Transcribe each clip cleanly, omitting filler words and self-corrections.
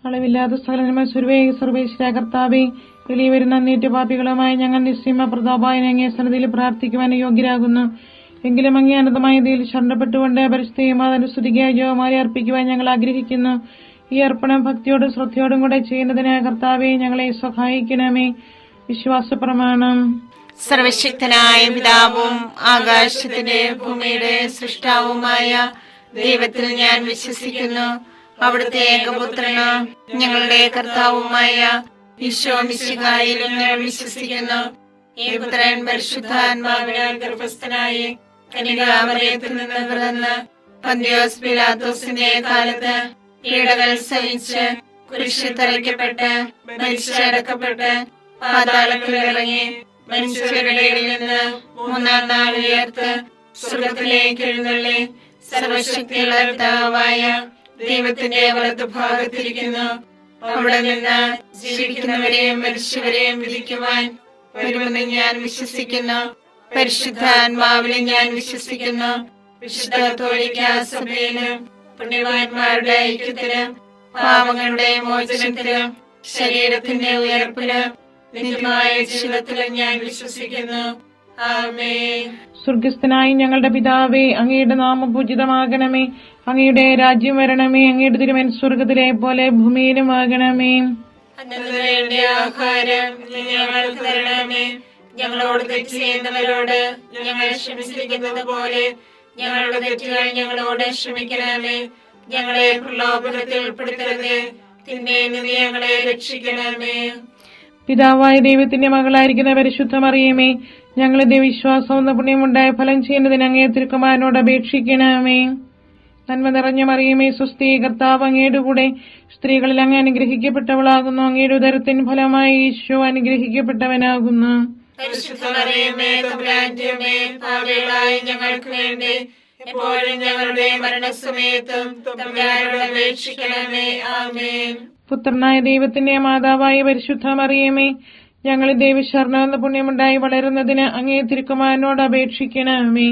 അളവില്ലാത്ത സകലന്മ സർവേശ്വര കർത്താവേ, വെളിവരുന്ന അന്നേറ്റ പാപികളുമായി ഞങ്ങൾ നിസ്സീമ പ്രതാപായൻ അങ്ങേ സന്നിധിയിൽ പ്രാർത്ഥിക്കുവാൻ യോഗ്യരാകുന്നു. എങ്കിലും അങ്ങേ അനന്തമായ ഇതിൽ ശരണപ്പെട്ടുകൊണ്ട് പരിശുദ്ധയും അതനുസ്തുതിക്കായി ജോമാരെ അർപ്പിക്കുവാൻ ഞങ്ങൾ ആഗ്രഹിക്കുന്നു. ഈ അർപ്പണം ഭക്തിയോടും ശ്രദ്ധയോടും കൂടെ ചെയ്യുന്നതിന് കർത്താവെ ഞങ്ങളെ സഹായിക്കണമേ. വിശ്വാസ പ്രമാണം. സർവശക്തനായ പിതാവും ആകാശത്തിന്റെ ഭൂമിയുടെ സൃഷ്ടാവുമായ ദൈവത്തിൽ ഞാൻ വിശ്വസിക്കുന്നു. അവിടുത്തെ ഏകപുത്രന് ഞങ്ങളുടെ കർത്താവുമായ ഈശോ മിശിഹായിലും ഞാൻ വിശ്വസിക്കുന്നു. ഈ പുത്രൻ പരിശുദ്ധാത്മാവിനാൽ ഗർഭസ്ഥനായി കന്യകാമറിയത്തിൽ നിന്ന് പിറന്ന് പന്തിയോസ് പിലാത്തോസിന്റെ കാലത്ത് പീഡകൾ സഹിച്ച് കുരിശിൽ തറയ്ക്കപ്പെട്ട് മരിച്ചടക്കപ്പെട്ട് പാതാളത്തിൽ ഇറങ്ങി മനുഷ്യരുടെ ഇടയിൽ നിന്ന് മൂന്നാം നാൾ ഉയർത്ത് സ്വർഗ്ഗത്തിലേക്ക് എഴുന്നള്ളി സർവശക്തിയുള്ള പിതാവായ ദൈവത്തിന്റെ വലതുഭാഗത്തിരിക്കുന്നു. അവിടെ നിന്ന് ജീവിക്കുന്നവരെയും മരിച്ചവരെയും വിധിക്കുവാൻ വരുമെന്ന് ഞാൻ വിശ്വസിക്കുന്നു. പരിശുദ്ധാത്മാവിനെ ഞാൻ വിശ്വസിക്കുന്നു. വിശുദ്ധ കത്തോലിക്ക സഭയിലും പുണ്യവാന്മാരുടെ ഐക്യത്തിലും പാപങ്ങളുടെ മോചനത്തിലും ശരീരത്തിന്റെ ഉയർപ്പിലും നിത്യമായ ജീവിതത്തിലും ഞാൻ വിശ്വസിക്കുന്നു. ആമേൻ. സ്വർഗസ്ഥനായി ഞങ്ങളുടെ പിതാവേ, അങ്ങയുടെ നാമം പൂജിതമാകണമേ. അങ്ങയുടെ രാജ്യം വരണമേ. അങ്ങയുടെ തിരുമനസ്സ് സ്വർഗത്തിലെ പോലെ ഭൂമിയിലും ആകണമേ. അന്നു വേണ്ട ആഹാരം ഞങ്ങൾക്ക് തരണമേ. ഞങ്ങളോട് തെറ്റ് ചെയ്യുന്നവരോട് ഞങ്ങൾ ക്ഷമിച്ചിരിക്കുന്നത് പോലെ ഞങ്ങളുടെ തെറ്റുകൾ ഞങ്ങളോട് ക്ഷമിക്കണമേ. ഞങ്ങളെ പ്രലോഭനത്തിൽ ഉൾപ്പെടുത്തരുത്, തിന്മയിൽ നിന്ന് ഞങ്ങളെ രക്ഷിക്കണമേ. പിതാവായ ദൈവത്തിന്റെ മകളായിരിക്കുന്ന പരിശുദ്ധ മറിയമേ, ഞങ്ങളുടെ വിശ്വാസം എന്ന പുണ്യമുണ്ടായ ഫലം ചെയ്യുന്നതിന് അങ്ങേ തിരുക്കുമാരനോട് അപേക്ഷിക്കണമേ. നന്മ നിറഞ്ഞ മറിയമേ, സ്വസ്തി, കർത്താവ് അങ്ങയുടെ കൂടെ സ്ത്രീകളിൽ അങ്ങ് അനുഗ്രഹിക്കപ്പെട്ടവളാകുന്നു. അങ്ങയുടെ ഉദരത്തിൻ ഫലമായി ഈശോ അനുഗ്രഹിക്കപ്പെട്ടവനാകുന്നു. പരിശുദ്ധ മറിയമേ, തമ്പുരാന്റെ അമ്മേ, പാപികളായ ഞങ്ങൾക്ക് വേണ്ടി എപ്പോഴും ഞങ്ങളുടെ മരണസമയത്തും തമ്പുരാനോട് അപേക്ഷിക്കണമേ. ആമേൻ. പുത്രനായ ദൈവത്തിന്റെ മാതാവായ പരിശുദ്ധ മറിയമേ, ഞങ്ങൾ ദൈവശരണം എന്ന പുണ്യമുണ്ടായി വളരുന്നതിന് അങ്ങേ തിരുക്കുമാരനോട് അപേക്ഷിക്കണമേ.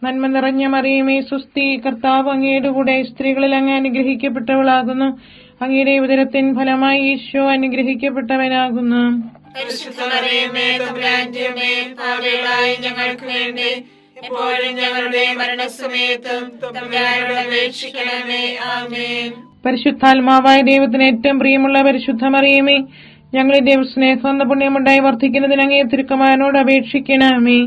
നന്മ നിറഞ്ഞ മറിയമേ, സ്വസ്തി, കർത്താവ് അങ്ങയുടെ കൂടെ സ്ത്രീകളിൽ അങ്ങ് അനുഗ്രഹിക്കപ്പെട്ടവളാകുന്നു. അങ്ങയുടെ ഉദരത്തിൻ ഫലമായി ഈശോ അനുഗ്രഹിക്കപ്പെട്ടവനാകുന്നു. പരിശുദ്ധ മറിയമേ, തമ്പുരാന്റെ അമ്മേ, പാപികളായ ഞങ്ങൾക്ക് വേണ്ടി എപ്പോഴും ഞങ്ങളുടെ മരണസമയത്തും തമ്പുരാനോട് അപേക്ഷിക്കണമേ. ആമേൻ. പരിശുദ്ധാത്മാവായ ദൈവത്തിന് ഏറ്റവും പ്രിയമുള്ള പരിശുദ്ധ മറിയമേ, ഞങ്ങളുടെ സ്നേഹം എന്ന പുണ്യമുണ്ടായി വർദ്ധിക്കുന്നതിന് അങ്ങേ തിരുക്കുമാരനോട് അപേക്ഷിക്കണമേ.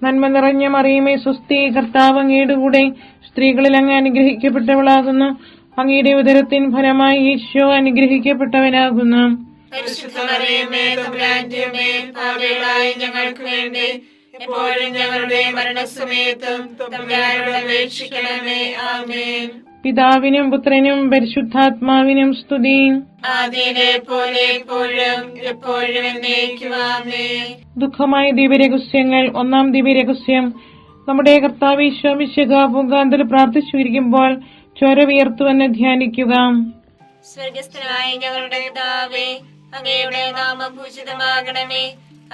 നന്മ നിറഞ്ഞ മറിയമേ, സ്വസ്തി, കർത്താവ് അങ്ങയുടെ കൂടെ സ്ത്രീകളിൽ അങ്ങ് അനുഗ്രഹിക്കപ്പെട്ടവളാകുന്നു. അങ്ങയുടെ ഉദരത്തിൻ ഫലമായി ഈശോ അനുഗ്രഹിക്കപ്പെട്ടവനാകുന്നു. പരിശുദ്ധ മറിയമേ, തമ്പുരാന്റെ അമ്മേ, പാപികളായ ഞങ്ങൾക്ക് വേണ്ടി എപ്പോഴും ഞങ്ങളുടെ മരണസമയത്തും തമ്പുരാനോട് അപേക്ഷിക്കണമേ. ആമേൻ. പിതാവിനും പുത്രനും പരിശുദ്ധാത്മാവിനും സ്തുതി. ആദിയിലെ പോലെ എപ്പോഴും എപ്പോഴും എന്നേക്കും. ആമേൻ. ദുഃഖമായ ദിവ്യരഹസ്യങ്ങൾ. ഒന്നാം ദിവ്യരഹസ്യം. നമ്മുടെ കർത്താവ് ഈശോ മിശിഹാ മുഖാന്തരം പ്രാർത്ഥിച്ചിരിക്കുമ്പോൾ ചോര വിയർത്തുവെന്ന് ധ്യാനിക്കുക. സ്വർഗസ്ഥനായ ഞങ്ങളുടെ പിതാവേ, അങ്ങയുടെ നാമം പൂജിതമാകണമേ.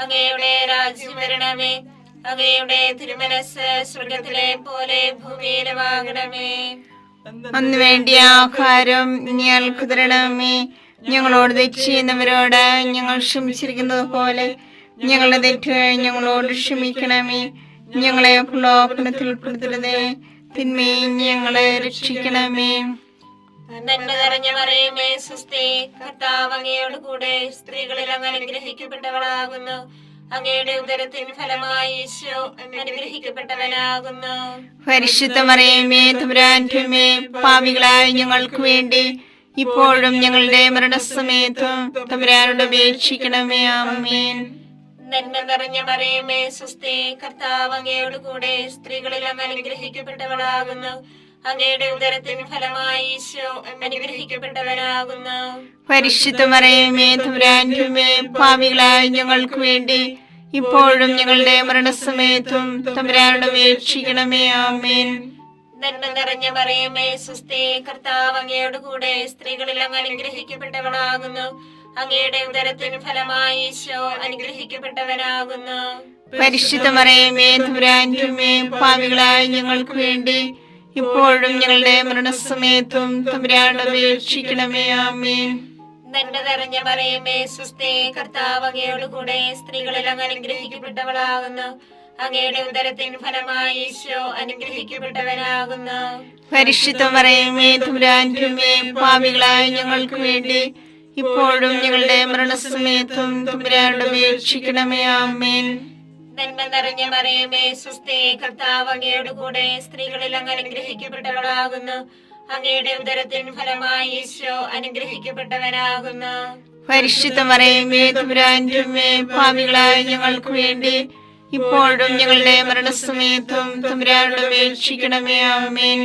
അങ്ങയുടെ രാജ്യം വരണമേ. അങ്ങയുടെ തിരുമനസ്സ് സ്വർഗത്തിലെ പോലെ ഭൂമിയിലുമാകണമേ. അന്ന് വേണ്ടിയ ആഹാരം ഞങ്ങൾക്ക് തരണമേ. ഞങ്ങളോട് തെറ്റ് ചെയ്യുന്നവരോട് ഞങ്ങൾ ക്ഷമിച്ചിരിക്കുന്നത് പോലെ ഞങ്ങളുടെ തെറ്റുകൾ ഞങ്ങളോട് ക്ഷമിക്കണമേ. ഞങ്ങളെ പ്രലോഭനത്തിൽ ഉൾപ്പെടുത്തരുതേ, തിന്മയിൽ ഞങ്ങളെ രക്ഷിക്കണമേ. നന്മ നിറഞ്ഞ മറിയമേ, സ്വസ്തി, കർത്താവ് അങ്ങയോട് കൂടെ സ്ത്രീകളിൽ അങ്ങ് അനുഗ്രഹിക്കപ്പെട്ടവളാകുന്നു. അങ്ങയുടെ ഉദരത്തിൻ ഫലമായി ഈശോ അനുഗ്രഹിക്കപ്പെട്ടവനാകുന്നു. പരിശുദ്ധ മറിയമേ, തമ്പുരാന്റെ അമ്മേ, പാപികളായ ഞങ്ങൾക്ക് വേണ്ടി ഇപ്പോഴും ഞങ്ങളുടെ മരണസമയത്തും തമ്പുരാനോട് അപേക്ഷിക്കണമേ. ആമേൻ. നന്മ നിറഞ്ഞ മറിയമേ, സ്വസ്തി, കർത്താവ് അങ്ങയോട് കൂടെ സ്ത്രീകളിൽ അങ്ങ് അനുഗ്രഹിക്കപ്പെട്ടവളാകുന്നു. അങ്ങയുടെ ഉദരത്തിൻ ഫലമായി ഈശോ അനുഗ്രഹിക്കപ്പെട്ടവനാകുന്നു. പരിശുദ്ധ മറിയമേ, തമ്പുരാന്റെ അമ്മേ, പാപികളായ ഞങ്ങൾക്ക് വേണ്ടി ഇപ്പോഴും ഞങ്ങളുടെ മരണസമയത്തും തമ്പുരാനോട് അപേക്ഷിക്കണമേ. ആമേൻ. നന്മ നിറഞ്ഞ മറിയമേ, സ്വസ്തി, കർത്താവ് അങ്ങയോട് കൂടെ സ്ത്രീകളിൽ അങ്ങ് അനുഗ്രഹിക്കപ്പെട്ടവളാകുന്നു. അങ്ങയുടെ ഉദരത്തിൻ ഫലമായി ഈശോ അനുഗ്രഹിക്കപ്പെട്ടവനാകുന്നു. പരിശുദ്ധ മറിയമേ, തമ്പുരാന്റെ അമ്മേ, പാപികളായ ഞങ്ങൾക്ക് വേണ്ടി ഇപ്പോഴും ഞങ്ങളുടെ മരണസമയത്തും തമ്പുരാനോട് അപേക്ഷിക്കണമേ. ആമേൻ. നന്മ നിറഞ്ഞ മറിയമേ സുസ്ഥി, കർത്താവ് അങ്ങയോട് കൂടെ സ്ത്രീകളിൽ അങ്ങ് അനുഗ്രഹിക്കപ്പെട്ടവളാകുന്നു. അങ്ങയുടെ ഉദരത്തിൻ ഫലമായി ഈശോ അനുഗ്രഹിക്കപ്പെട്ടവനാകുന്നു. പരിശുദ്ധ മറിയമേ തമ്പുരാന്റെ അമ്മേ, പാപികളായ ഞങ്ങൾക്ക് വേണ്ടി ഇപ്പോഴും ഞങ്ങളുടെ മരണസമയത്തും തമ്പുരാനോട് അപേക്ഷിക്കണമേ. ആമേൻ. നന്മ നിറഞ്ഞ മറിയമേ സുസ്ഥി, കർത്താവ് അങ്ങയോട് കൂടെ സ്ത്രീകളിൽ അങ്ങ് അനുഗ്രഹിക്കപ്പെട്ടവളാകുന്നു. അങ്ങയുടെ ഉദരത്തിൻ ഫലമായി ഈശോ അനുഗ്രഹിക്കപ്പെട്ടവനാകുന്നു. പരിശുദ്ധ മറിയമേ തമ്പുരാന്റെ അമ്മേ, പാപികളായ ഞങ്ങൾക്ക് വേണ്ടി ഇപ്പോഴും ഞങ്ങളുടെ മരണസമയത്തും തമ്പുരാനോട് അപേക്ഷിക്കണമേ. ആമേൻ.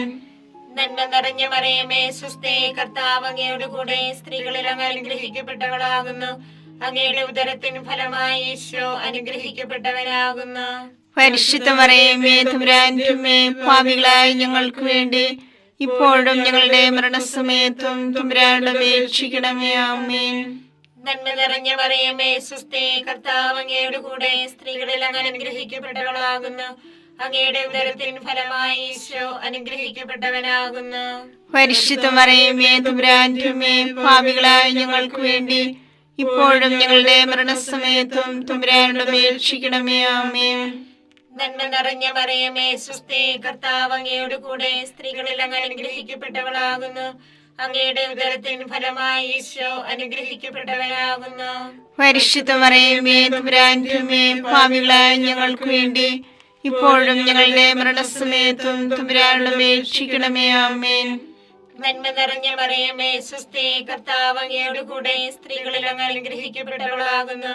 നന്മ നിറഞ്ഞ മറിയമേ സുസ്ഥി, കർത്താവ് അങ്ങയോട് കൂടെ സ്ത്രീകളിൽ അങ്ങ് അനുഗ്രഹിക്കപ്പെട്ടവളാകുന്നു. അങ്ങയുടെ ഉദരത്തിൻ ഫലമായി ഈശോ അനുഗ്രഹിക്കപ്പെട്ടവനാകുന്നു. പരിശുദ്ധ മറിയമേ തമ്പുരാന്റെ അമ്മേ, പാപികളായ ഞങ്ങൾക്ക് വേണ്ടി ഇപ്പോഴും ഞങ്ങളുടെ മരണസമയത്തും തമ്പുരാനോട് അപേക്ഷിക്കണമേ. ആമേൻ. നന്മ നിറഞ്ഞ മറിയമേ സുസ്ഥി, കർത്താവ് അങ്ങയോട് കൂടെ സ്ത്രീകളിൽ അങ്ങ് അനുഗ്രഹിക്കപ്പെട്ടവളാകുന്നു. അങ്ങയുടെ ഉദരത്തിൻ ഫലമായി ഈശോ അനുഗ്രഹിക്കപ്പെട്ടവനാകുന്നു. പരിശുദ്ധ മറിയമേ തമ്പുരാന്റെ അമ്മേ, പാപികളായ ഞങ്ങൾക്ക് വേണ്ടി ഇപ്പോഴും ഞങ്ങളുടെ മരണസമയത്തും തമ്പുരാനോട് അപേക്ഷിക്കണമേ. ആമേൻ. നന്മ നിറഞ്ഞ മറിയമേ സുസ്ഥി, കർത്താവ് അങ്ങയോട് കൂടെ സ്ത്രീകളിൽ അങ്ങ് അനുഗ്രഹിക്കപ്പെട്ടവളാകുന്നു. അങ്ങയുടെ ഉദരത്തിൻ ഫലമായി ഈശോ അനുഗ്രഹിക്കപ്പെട്ടവനാകുന്നു. പരിശുദ്ധ മറിയമേ തമ്പുരാന്റെ അമ്മേ, പാപികളായ ഞങ്ങൾക്ക് വേണ്ടി ഇപ്പോഴും ഞങ്ങളുടെ മരണസമയത്തും തമ്പുരാനോട് അപേക്ഷിക്കണമേ. ആമേൻ. നന്മ നിറഞ്ഞ മറിയമേ സുസ്ഥി, കർത്താവ് അങ്ങയോട് കൂടെ സ്ത്രീകളിൽ അങ്ങ് അനുഗ്രഹിക്കപ്പെട്ടവളാകുന്നു.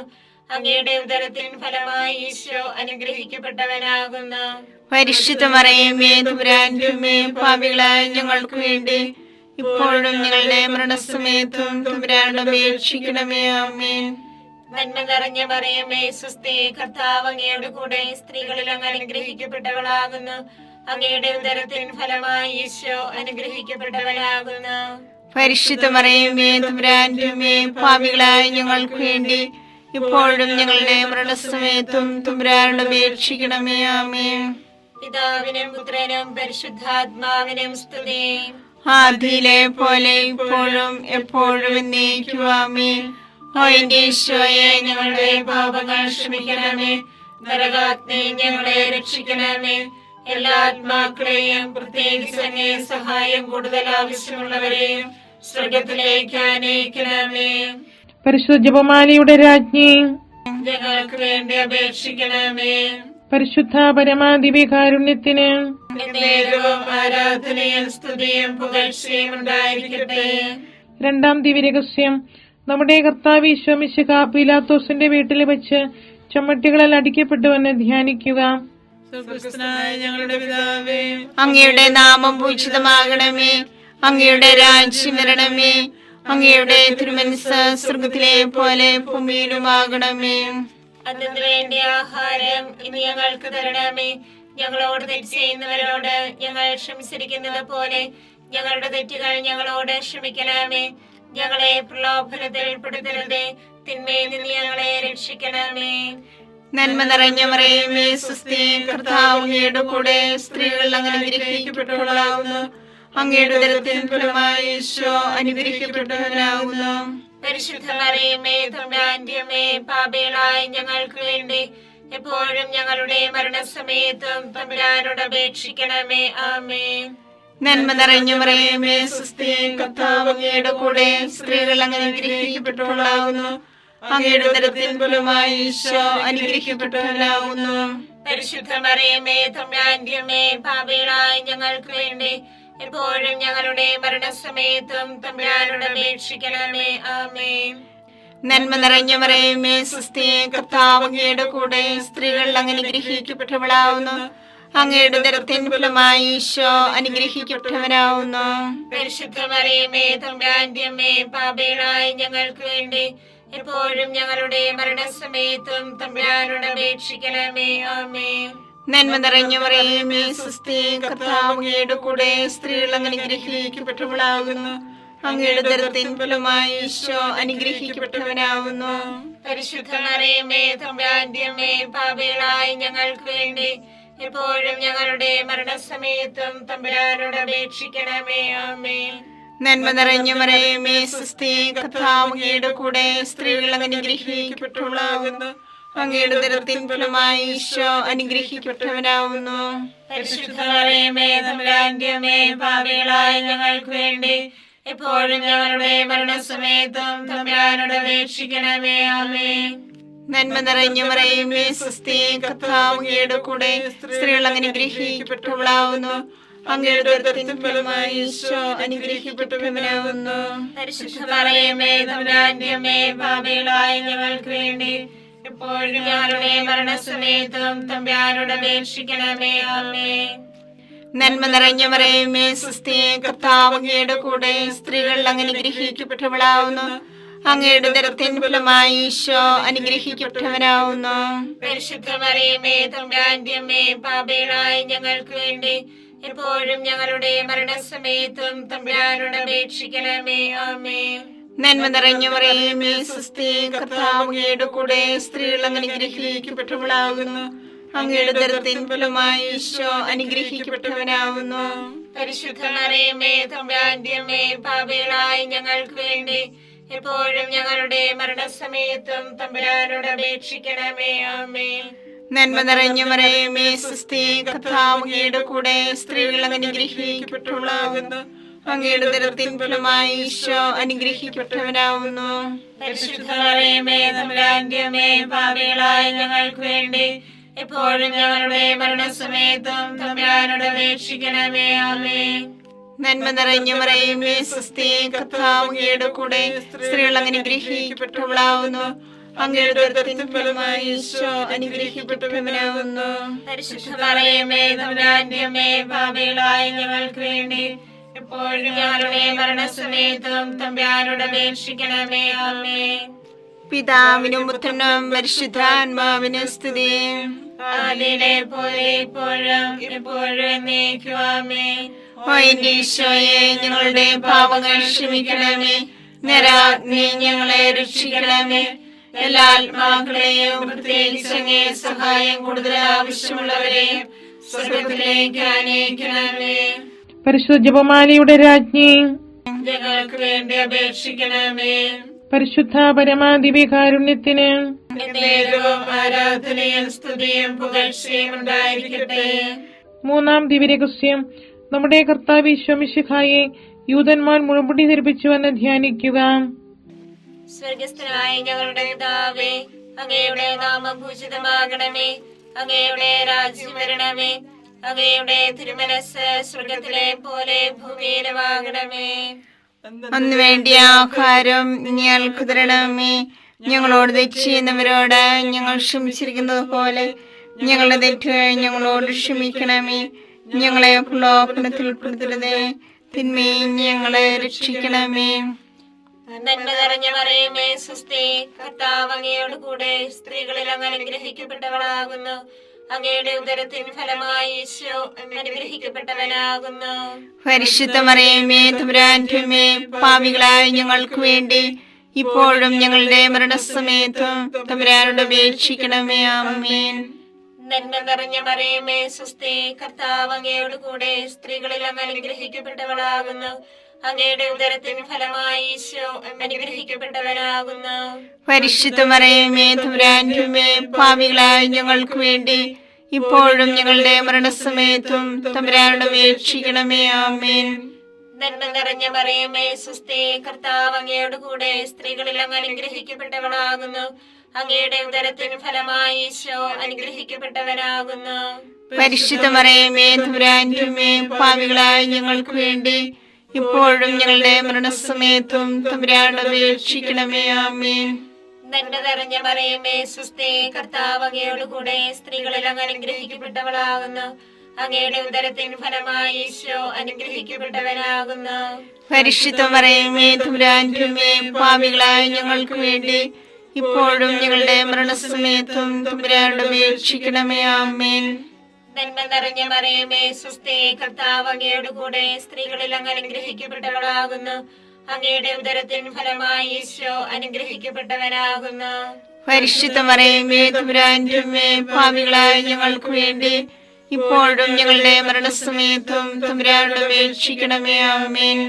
അങ്ങയുടെ ഉദരത്തിൻ ഫലമായി ഈശോ അനുഗ്രഹിക്കപ്പെട്ടവനാകുന്നു. പരിശുദ്ധ മറിയമേ തമ്പുരാന്റെ അമ്മേ, പാപികളായ ഞങ്ങൾക്ക് വേണ്ടി ഇപ്പോഴും ഞങ്ങളുടെ മരണസമയത്തും തമ്പുരാനോട് അപേക്ഷിക്കണമേ. ആമേൻ. നന്മ നിറഞ്ഞ മറിയമേ സുസ്ഥി, കർത്താവ് അങ്ങയോട് കൂടെ സ്ത്രീകളിൽ അങ്ങ് അനുഗ്രഹിക്കപ്പെട്ടവളാകുന്നു. അങ്ങയുടെ ഉദരത്തിൻ ഫലമായി ഈശോ അനുഗ്രഹിക്കപ്പെട്ടവനാകുന്നു. പരിശുദ്ധ മറിയമേ തമ്പുരാന്റെ അമ്മേ, പാപികളായ ഞങ്ങൾക്ക് വേണ്ടി ഇപ്പോഴും ഞങ്ങളുടെ മരണസമയത്തും തമ്പുരാനോട് അപേക്ഷിക്കണമേ. ആമേൻ. പിതാവിനും പുത്രനും പരിശുദ്ധാത്മാവിനും സ്തുതി. ആദിയിലെ പോലെ ഇപ്പോഴും എപ്പോഴും എന്നേക്കും. ആമേൻ. ഓ എന്റെ ഈശോയെ, ഞങ്ങളുടെ പാപങ്ങൾ ക്ഷമിക്കണമേ. നരകാഗ്നി ഞങ്ങളെ രക്ഷിക്കണമേ. എല്ലാ ആത്മാക്കളെയും, പ്രത്യേകിച്ച് അങ്ങേ സഹായം കൂടുതൽ ആവശ്യമുള്ളവരെയും സ്വർഗത്തിലേക്ക് അനയിക്കണമേ. പരിശുദ്ധ ജപമാലയുടെ രാജ്ഞി, ഞങ്ങൾക്ക് വേണ്ടി അപേക്ഷിക്കണമേ. പരിശുദ്ധ പരമാദിവ്യകാരുണ്യത്തിന് എന്നേരവും ആരാധനയും സ്തുതിയും പുകഴ്ചയും ഉണ്ടായിരിക്കട്ടെ. രണ്ടാം ദിവ്യരഹസ്യം. നമ്മുടെ കർത്താവ് ഈശോ മിശിഹ പീലാത്തോസിന്റെ വീട്ടിൽ വെച്ച് ചമ്മട്ടികളിൽ അടിക്കപ്പെട്ടുവെന്ന് ധ്യാനിക്കുക. സ്വർഗ്ഗസ്ഥനായ ഞങ്ങളുടെ പിതാവേ, അങ്ങയുടെ നാമം പൂജിതമാകണമേ. അങ്ങയുടെ രാജ്യം വരണമേ. അങ്ങയുടെ തിരുമനസ്സ് സ്വർഗത്തിലെ പോലെ ഭൂമിയിലുമാകണമേ. അതിനു വേണ്ടി ആഹാരം ഇനി ഞങ്ങൾക്ക് തരണമേ. ഞങ്ങളോട് തെറ്റ് ചെയ്യുന്നവരോട് ഞങ്ങൾ ക്ഷമിച്ചിരിക്കുന്നത് പോലെ ഞങ്ങളുടെ തെറ്റുകൾ ഞങ്ങളോട് ക്ഷമിക്കണമേ. ഞങ്ങളെ പ്രലോഭനത്തിൽ ഉൾപ്പെടുത്തരുതേ, തിന്മയിൽ നിന്ന് ഞങ്ങളെ രക്ഷിക്കണമേ. നന്മ നിറഞ്ഞ മറിയമേ സുസ്ഥി, കർത്താവ് അങ്ങയുടെ കൂടെ സ്ത്രീകൾ അങ്ങ് അനുഗ്രഹിക്കപ്പെട്ടവളാകുന്നു. അങ്ങയുടെ ഉദരത്തിൻ ഫലമായി ഈശോ അനുഗ്രഹിക്കപ്പെട്ടവനാകുന്നു. പരിശുദ്ധ മറിയമേ തമ്പുരാന്റെ അമ്മേ, പാപികളായ ഞങ്ങൾക്ക് വേണ്ടി എപ്പോഴും ഞങ്ങളുടെ മരണസമയത്തും തമ്പുരാനോട് അപേക്ഷിക്കണമേ. ആമേൻ. നന്മ നിറഞ്ഞ മറിയമേ സുസ്ഥി, കർത്താവ് അങ്ങയുടെ കൂടെ സ്ത്രീകൾ അങ്ങ് അനുഗ്രഹിക്കപ്പെട്ടവളാകുന്നു. അങ്ങയുടെ ഉദരത്തിൻ ഫലമായി ഈശോ അനുഗ്രഹിക്കപ്പെട്ടവനാകുന്നു. പരിശുദ്ധ മറിയമേ തമ്പുരാന്റെ അമ്മേ, പാപികളായ ഞങ്ങൾക്ക് വേണ്ടി എപ്പോഴും ഞങ്ങളുടെ മരണസമയത്തും തമ്പുരാനോട് അപേക്ഷിക്കണമേ. ആമേൻ. നന്മ നിറഞ്ഞ മറിയമേ സുസ്ഥി, കർത്താവ് അങ്ങയുടെ കൂടെ സ്ത്രീകൾ അങ്ങ് അനുഗ്രഹിക്കപ്പെട്ടവളാകുന്നു. അങ്ങയുടെ ഉദരത്തിൻ ഫലമായി ഈശോ അനുഗ്രഹിക്കപ്പെട്ടവനാകുന്നു. പരിശുദ്ധ മറിയമേ തമ്പുരാന്റെ അമ്മേ, പാപികളായ ഞങ്ങൾക്ക് വേണ്ടി എപ്പോഴും ഞങ്ങളുടെ മരണസമയത്തും തമ്പുരാനോട് അപേക്ഷിക്കണമേ. ആമേൻ. നന്മ നിറഞ്ഞ മറിയമേ സുസ്ഥി, കർത്താവ് അങ്ങയുടെ കൂടെ സ്ത്രീകൾ അങ്ങ് അനുഗ്രഹിക്കപ്പെട്ടവളാകുന്നു. അങ്ങയുടെ ഉദരത്തിൻ ഫലമായി ഈശോ അനുഗ്രഹിക്കപ്പെട്ടവനാകുന്നു. പരിശുദ്ധ മറിയമേ തമ്പുരാന്റെ അമ്മേ, പാപികളായ ഞങ്ങൾക്ക് വേണ്ടി എപ്പോഴും ഞങ്ങളുടെ മരണസമയത്തും തമ്പുരാനോട് അപേക്ഷിക്കണമേ. ആമേൻ. നന്മ നിറഞ്ഞ മറിയമേ സുസ്ഥി, കർത്താവ് അങ്ങയുടെ കൂടെ സ്ത്രീകൾ അങ്ങ് അനുഗ്രഹിക്കപ്പെട്ടവളാകുന്നു. അങ്ങയുടെ ഉദരത്തിൻ ഫലമായി ഈശോ അനുഗ്രഹിക്കപ്പെട്ടവനാവുന്നു. പരിശുദ്ധ മറിയമേ തമ്പുരാന്റെ അമ്മേ, പാപികളായ ഞങ്ങൾക്ക് വേണ്ടി എപ്പോഴും ഞങ്ങളുടെ മരണസമയത്തും തമ്പുരാനോട് അപേക്ഷിക്കണമേ. ആമേൻ. നന്മ നിറഞ്ഞ മറിയമേ സുസ്ഥി, കർത്താവ് അങ്ങയുടെ കൂടെ സ്ത്രീകൾ അങ്ങ് അനുഗ്രഹിക്കപ്പെട്ടവളാവുന്നു. അങ്ങയുടെ ഉദരത്തിൻ ഫലമായി ഈശോ അനുഗ്രഹിക്കപ്പെട്ടവനാവുന്നു. പരിശുദ്ധ മറിയമേ തമ്പുരാന്റെ അമ്മേ, പാപികളായ ഞങ്ങൾക്ക് വേണ്ടി എപ്പോഴും ഞങ്ങളുടെ മരണസമയത്തും തമ്പുരാനോട് അപേക്ഷിക്കണമേ. ആമേൻ. നന്മ നിറഞ്ഞ മറിയമേ സുസ്ഥി, കർത്താവ് അങ്ങയുടെ കൂടെ സ്ത്രീകൾ അങ്ങ് അനുഗ്രഹിക്കപ്പെട്ടവളാവുന്നു. അങ്ങയുടെ ഉദരത്തിൻ ഫലമായി ഈശോ അനുഗ്രഹിക്കപ്പെട്ടവനാവുന്നു. പരിശുദ്ധ മറിയമേ തമ്പുരാന്റെ അമ്മേ, പാപികളായ ഞങ്ങൾക്ക് വേണ്ടി എപ്പോഴും ഞങ്ങളുടെ മരണസമയത്തും തമ്പുരാനോട് അപേക്ഷിക്കണമേ. ആമേൻ. നന്മ നിറഞ്ഞ മറിയമേ സുസ്ഥി, കർത്താവ് അങ്ങയുടെ കൂടെ സ്ത്രീകൾ അങ്ങ് അനുഗ്രഹിക്കപ്പെട്ടവളാകുന്നു. അങ്ങയുടെ ഉദരത്തിൻ ഫലമായി ഈശോ അനുഗ്രഹിക്കപ്പെട്ടവനാവുന്നു. പരിശുദ്ധ മറിയമേ തമ്പുരാന്റെ അമ്മേ, പാപികളായ ഞങ്ങൾക്ക് വേണ്ടി എപ്പോഴും ഞങ്ങളുടെ മരണസമയത്തും തമ്പുരാനോട് അപേക്ഷിക്കണമേ. ആമേൻ. നന്മ നിറഞ്ഞ മറിയമേ സുസ്ഥി, കർത്താവ് അങ്ങയുടെ കൂടെ സ്ത്രീകൾ അങ്ങ് അനുഗ്രഹിക്കപ്പെട്ടവളാകുന്നു. അങ്ങയുടെ ഉദരത്തിൻ ഫലമായി ഈശോ അനുഗ്രഹിക്കപ്പെട്ടവനാവുന്നു. പരിശുദ്ധ മറിയമേ തമ്പുരാന്റെ അമ്മേ, പാപികളായ ഞങ്ങൾക്ക് വേണ്ടി എപ്പോഴും ഞങ്ങളുടെ മരണസമയത്തും തമ്പുരാനോട് അപേക്ഷിക്കണമേ. ആമേൻ. നന്മ നിറഞ്ഞ മറിയമേ സുസ്ഥി, കർത്താവ് അങ്ങയുടെ കൂടെ സ്ത്രീകൾ അങ്ങ് അനുഗ്രഹിക്കപ്പെട്ടവളാവുന്നു. അങ്ങയുടെ ഉദരത്തിൻ ഫലമായി ഈശോ അനുഗ്രഹിക്കപ്പെട്ടവനാവുന്നു. പരിശുദ്ധ മറിയമേ തമ്പുരാന്റെ അമ്മേ, പാപികളായ ഞങ്ങൾക്ക് വേണ്ടി എപ്പോഴും ഞങ്ങളുടെ മരണസമയത്തും തമ്പുരാനോട് അപേക്ഷിക്കണമേ. ആമേൻ. പിതാവിനും പുത്രനും പരിശുദ്ധാത്മാവിനും സ്തുതി. ആദിയിലെ പോലെ ഇപ്പോഴും എപ്പോഴും എന്നേക്കും. ആമേൻ. ഓ എന്റെ ഈശോയെ, ഞങ്ങളുടെ പാപങ്ങൾ ക്ഷമിക്കണമേ. നരാഗ്നി ഞങ്ങളെ രക്ഷിക്കണമേ. എല്ലാ ആത്മാക്കളെയും പ്രത്യേകിച്ച് അങ്ങേ സഹായം കൂടുതൽ ആവശ്യമുള്ളവരെയും സ്വർഗ്ഗത്തിലേക്ക് ആനയിക്കണമേ. പരിശുദ്ധ ജപമാലയുടെ രാജ്ഞി, ഞങ്ങൾക്ക് വേണ്ടി അപേക്ഷിക്കണമേ. പരിശുദ്ധ പരമാദിവ്യകാരുണ്യത്തിന് എന്നേരവും ആരാധനയും സ്തുതിയും പുകഴ്ചയും ഉണ്ടായിരിക്കട്ടെ. മൂന്നാം ദിവ്യരഹസ്യം, നമ്മുടെ കർത്താവ് ഈശോ മിശിഹായെ യൂതന്മാർ മുഴുമുടി ധരിപ്പിച്ചുവെന്ന് ധ്യാനിക്കുക. സ്വർഗസ്ഥനായ ഞങ്ങളുടെ പിതാവേ, അങ്ങയുടെ നാമം പൂജിതമാകണമേ. അങ്ങയുടെ രാജ്യം വരണമേ. അങ്ങയുടെ തിരുമനസ് സ്വർഗത്തിലെ പോലെ ഭൂമിയിലുമാകണമേ. അന്ന് വേണ്ടിയ ആഹാരം ഞങ്ങൾക്ക് തരണമേ. ഞങ്ങളോട് തെറ്റ് ചെയ്യുന്നവരോട് ഞങ്ങൾ ക്ഷമിച്ചിരിക്കുന്നത് പോലെ ഞങ്ങളുടെ തെറ്റുകൾ ഞങ്ങളോട് ക്ഷമിക്കണമേ. ഞങ്ങളെ പ്രലോഭനത്തിൽ ഉൾപ്പെടുത്തരുതേ, തിന്മയിൽ ഞങ്ങളെ രക്ഷിക്കണമേ. നന്മ നിറഞ്ഞ മറിയമേ സുസ്ഥി, കർത്താവ് അങ്ങയോട് കൂടെ സ്ത്രീകളിൽ അങ്ങ് അനുഗ്രഹിക്കപ്പെട്ടവളാകുന്നു. അങ്ങയുടെ ഉദരത്തിൻ ഫലമായി ഈശോ അനുഗ്രഹിക്കപ്പെട്ടവനാകുന്നു. പരിശുദ്ധ മറിയമേ തമ്പുരാന്റെ അമ്മേ, പാപികളായ ഞങ്ങൾക്ക് വേണ്ടി ഇപ്പോഴും ഞങ്ങളുടെ മരണസമയത്തും തമ്പുരാനോട് അപേക്ഷിക്കണമേ. ആമേൻ. നന്മ നിറഞ്ഞ മറിയമേ സുസ്ഥി, കർത്താവ് അങ്ങയോട് കൂടെ സ്ത്രീകളിൽ അങ്ങ് അനുഗ്രഹിക്കപ്പെട്ടവളാകുന്നു. അങ്ങയുടെ ഉദരത്തിൻ ഫലമായി ഈശോ അനുഗ്രഹിക്കപ്പെട്ടവനാകുന്നു. പരിശുദ്ധ മറിയമേ തമ്പുരാന്റെ അമ്മേ, പാപികളായ ഞങ്ങൾക്ക് വേണ്ടി ഇപ്പോഴും ഞങ്ങളുടെ മരണസമയത്തും തമ്പുരാനോട് അപേക്ഷിക്കണമേ. ആമേൻ. നന്മ നിറഞ്ഞ മറിയമേ സുസ്ഥി, കർത്താവ് അങ്ങയോട് കൂടെ സ്ത്രീകളിൽ അങ്ങ് അനുഗ്രഹിക്കപ്പെട്ടവളാകുന്നു. അങ്ങയുടെ ഉദരത്തിൻ ഫലമായി ഈശോ അനുഗ്രഹിക്കപ്പെട്ടവനാകുന്നു. പരിശുദ്ധ മറിയമേ തമ്പുരാന്റെ അമ്മേ, പാപികളായ ഞങ്ങൾക്ക് വേണ്ടി ഇപ്പോഴും ഞങ്ങളുടെ മരണസമയത്തും തമ്പുരാനോട് അപേക്ഷിക്കണമേ. ആമേൻ. നന്മ നിറഞ്ഞ മറിയമേ സുസ്ഥി, കർത്താവ് അങ്ങയോട് കൂടെ സ്ത്രീകളിൽ അങ്ങ് അനുഗ്രഹിക്കപ്പെട്ടവളാകുന്നു. അങ്ങയുടെ ഉദരത്തിൻ ഫലമായി ഈശോ അനുഗ്രഹിക്കപ്പെട്ടവനാകുന്നു. പരിശുദ്ധ മറിയമേ തമ്പുരാന്റെ അമ്മേ, പാപികളായ ഞങ്ങൾക്ക് വേണ്ടി ഇപ്പോഴും ഞങ്ങളുടെ മരണസമയത്തും തമ്പുരാനോട് അപേക്ഷിക്കണമേ. ആമേൻ. നന്മ നിറഞ്ഞ മറിയമേ സുസ്ഥി, കർത്താവ് അങ്ങയോട് കൂടെ സ്ത്രീകളിൽ അങ്ങ് അനുഗ്രഹിക്കപ്പെട്ടവളാകുന്നു. അങ്ങയുടെ ഉദരത്തിൻ ഫലമായി ഈശോ അനുഗ്രഹിക്കപ്പെട്ടവനാകുന്നു. പരിശുദ്ധ മറിയമേ തമ്പുരാന്റെ അമ്മേ, പാപികളായ ഞങ്ങൾക്ക് വേണ്ടി ഇപ്പോഴും ഞങ്ങളുടെ മരണസമയത്തും തമ്പുരാനോട് അപേക്ഷിക്കണമേ. ആമേൻ.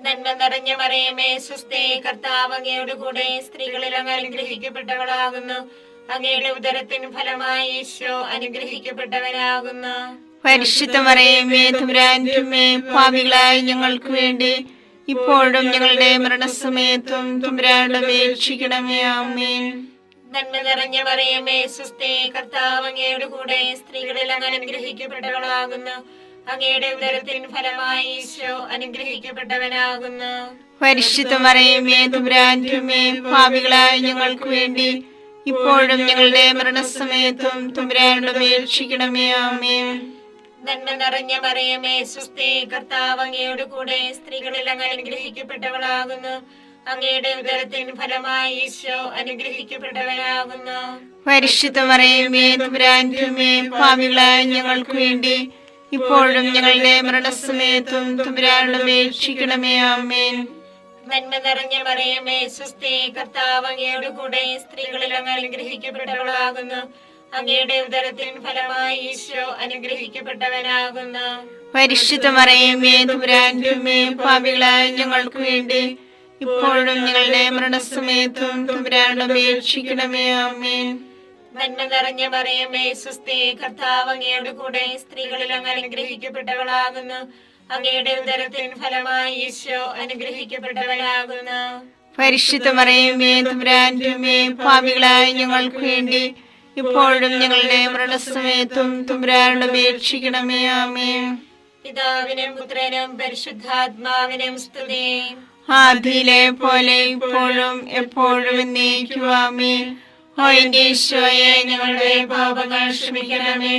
നന്മ നിറഞ്ഞ മറിയമേ സ്വസ്തി, കർത്താവ് അങ്ങയുടെ കൂടെ സ്ത്രീകളിൽ അങ്ങ് അനുഗ്രഹിക്കപ്പെട്ടവളാകുന്നു. അങ്ങയുടെ ഉദരത്തിൻ ഫലമായി ഈശോ അനുഗ്രഹിക്കപ്പെട്ടവനാകുന്നു. പരിശുദ്ധ മറിയമേ തമ്പുരാന്റെ അമ്മേ, പാപികളായ ഞങ്ങൾക്ക് വേണ്ടി ഇപ്പോഴും ഞങ്ങളുടെ മരണസമയത്തും തമ്പുരാനോട് അപേക്ഷിക്കണമേ. ആമേൻ. നന്മ നിറഞ്ഞ മറിയമേ സ്വസ്തി, കർത്താവ് അങ്ങയുടെ കൂടെ സ്ത്രീകളിൽ അങ്ങ് അനുഗ്രഹിക്കപ്പെട്ടവളാകുന്നു. അങ്ങയുടെ ഉദരത്തിൻ ഫലമായി ഈശോ അനുഗ്രഹിക്കപ്പെട്ടവനാകുന്നു. പരിശുദ്ധ മറിയമേ തമ്പുരാന്റെ അമ്മേ, പാപികളായ ഞങ്ങൾക്ക് വേണ്ടി ഇപ്പോഴും ഞങ്ങളുടെ മരണസമയത്തും തമ്പുരാനോട് അപേക്ഷിക്കണമേ. ആമേൻ. നന്മ നിറഞ്ഞ മറിയമേ സ്വസ്തി, കർത്താവ് അങ്ങയുടെ കൂടെ സ്ത്രീകളിൽ അങ്ങ് അനുഗ്രഹിക്കപ്പെട്ടവളാകുന്നു. അങ്ങയുടെ ഉദരത്തിൻ ഫലമായി ഈശോ അനുഗ്രഹിക്കപ്പെട്ടവനാകുന്നു. പരിശുദ്ധ മറിയമേ തമ്പുരാന്റെ അമ്മേ, പാപികളായ ഞങ്ങൾക്ക് വേണ്ടി ഇപ്പോഴും ഞങ്ങളുടെ മരണസമയത്തും തമ്പുരാനോട് അപേക്ഷിക്കണമേ. ആമേൻ. നന്മ നിറഞ്ഞ മറിയമേ സ്വസ്തി, കർത്താവ് അങ്ങയുടെ കൂടെ സ്ത്രീകളിൽ അങ്ങ് അനുഗ്രഹിക്കപ്പെട്ടവളാകുന്നു. അങ്ങയുടെ ഉദരത്തിൻ ഫലമായി ഈശോ അനുഗ്രഹിക്കപ്പെട്ടവനാകുന്നു. പരിശുദ്ധ മറിയമേ തമ്പുരാന്റെ അമ്മേ, പാപികളായ ഞങ്ങൾക്ക് വേണ്ടി ഇപ്പോഴും ഞങ്ങളുടെ മരണസമയത്തും തമ്പുരാനോട് അപേക്ഷിക്കണമേ. ആമേൻ. നന്മ നിറഞ്ഞ മറിയമേ സ്വസ്തി, കർത്താവ് അങ്ങയുടെ കൂടെ സ്ത്രീകളിൽ അങ്ങ് അനുഗ്രഹിക്കപ്പെട്ടവളാകുന്നു. അങ്ങയുടെ ഉദരത്തിൻ ഫലമായി ഈശോ അനുഗ്രഹിക്കപ്പെട്ടവനാകുന്നു. പരിശുദ്ധ മറിയമേ തമ്പുരാന്റെ അമ്മേ, പാപികളായ ഞങ്ങൾക്ക് വേണ്ടി ഇപ്പോഴും ഞങ്ങളുടെ മരണസമയത്തും തമ്പുരാനോട് അപേക്ഷിക്കണമേ. ആമേൻ. പിതാവിനും പുത്രനും പരിശുദ്ധാത്മാവിനും സ്തുതി. ആദിയിലെ പോലെ ഇപ്പോഴും എപ്പോഴും എന്നേക്കും. ആമേൻ. ഓ എന്റെ ഈശോയെ, ഞങ്ങളുടെ പാപങ്ങൾ ക്ഷമിക്കണമേ.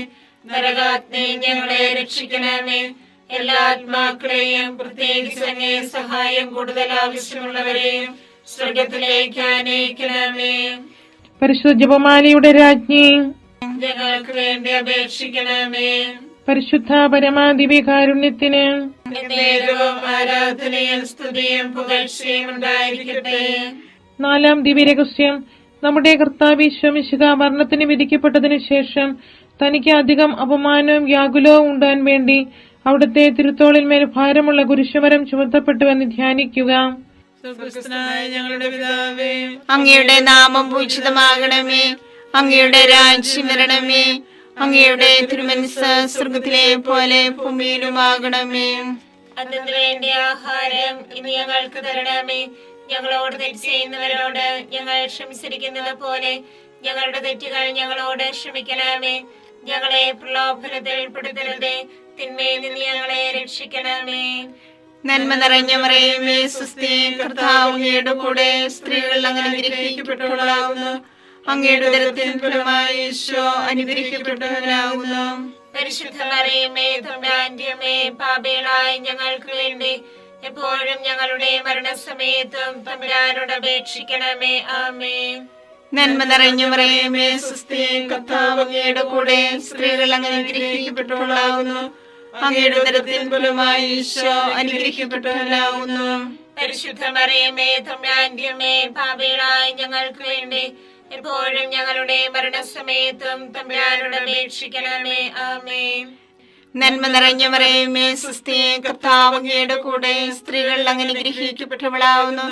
നരകാഗ്നി ഞങ്ങളെ രക്ഷിക്കണമേ. എല്ലാ ആത്മാക്കളെയും, പ്രത്യേകിച്ച് അങ്ങേ സഹായം കൂടുതൽ ആവശ്യമുള്ളവരെയും സ്വർഗത്തിലേക്ക് അനയിക്കണമേ. പരിശുദ്ധ ജപമാലയുടെ രാജ്ഞി, ഞങ്ങൾക്ക് വേണ്ടി അപേക്ഷിക്കണമേ. പരിശുദ്ധ പരമാദിവ്യകാരുണ്യത്തിന് നേരവും ആരാധനയും സ്തുതിയും പുകഴ്ചയും ഉണ്ടായിരിക്കട്ടെ. 4-ാം ദിവ്യരഹസ്യം. നമ്മുടെ കർത്താവ് ഈശോ മിശിഹാ മരണത്തിന് വിധിക്കപ്പെട്ടതിനു ശേഷം തനിക്ക് അധികം അപമാനവും വ്യാകുലവും ഉണ്ടാൻ വേണ്ടി അവിടുത്തെ തിരുത്തോളിന്മേൽ ഭാരമുള്ള കുരിശുമരം ചുമത്തപ്പെട്ടുവെന്ന് ധ്യാനിക്കുക. സ്വർഗ്ഗസ്ഥനായ ഞങ്ങളുടെ പിതാവേ, അങ്ങയുടെ നാമം പൂജിതമാകണമേ. അങ്ങയുടെ രാജ്യം വരണമേ. അങ്ങയുടെ തിരുമനസ്സ് സ്വർഗ്ഗത്തിലെ പോലെ ഭൂമിയിലുമാകണമേ. അതിനു വേണ്ടി ആഹാരം ഇനി ഞങ്ങൾക്ക് തരണമേ. ഞങ്ങളോട് തെറ്റ് ചെയ്യുന്നവരോട് ഞങ്ങൾ ക്ഷമിച്ചിരിക്കുന്നത് പോലെ ഞങ്ങളുടെ തെറ്റുകൾ ഞങ്ങളോട് ക്ഷമിക്കണമേ. ഞങ്ങളെ പ്രലോഭനത്തിൽ ഉൾപ്പെടുത്തരുതേ, തിന്മയിൽ നിന്ന് ഞങ്ങളെ രക്ഷിക്കണമേ. നന്മ നിറഞ്ഞ മറിയമേ സ്വസ്തി, കർത്താവ് അങ്ങയുടെ കൂടെ സ്ത്രീകൾ അങ്ങ് അനുഗ്രഹിക്കപ്പെട്ടവളാകുന്നു. അങ്ങയുടെ ഉദരത്തിൻ ഫലമായി ഈശോ അനുഗ്രഹിക്കപ്പെട്ടവനാകുന്നു. പരിശുദ്ധ മറിയമേ തമ്പുരാന്റെ അമ്മേ, പാപികളായ ഞങ്ങൾക്ക് വേണ്ടി എപ്പോഴും ഞങ്ങളുടെ മരണസമയത്തും തമ്പുരാനോട് അപേക്ഷിക്കണമേ. ആമേൻ. നന്മ നിറഞ്ഞ മറിയമേ സ്വസ്തി, കർത്താവ് അങ്ങയുടെ കൂടെ സ്ത്രീകൾ അങ്ങ് അനുഗ്രഹിക്കപ്പെട്ടവളാകുന്നു. അങ്ങയുടെ ഉദരത്തിൻ ഫലമായി ഈശോ അനുഗ്രഹിക്കപ്പെട്ടവനാകുന്നു. പരിശുദ്ധ മറിയമേ തമ്പുരാന്റെ അമ്മേ, പാപികളായ ഞങ്ങൾക്ക് വേണ്ടി എപ്പോഴും ഞങ്ങളുടെ മരണസമയത്തും തമ്പുരാനോട് അപേക്ഷിക്കണമേ. ആമേൻ. നന്മ നിറഞ്ഞ മറിയമേ സ്വസ്തി, കർത്താവ് അങ്ങയുടെ കൂടെ സ്ത്രീകൾ അങ്ങ് അനുഗ്രഹിക്കപ്പെട്ടവളാകുന്നു.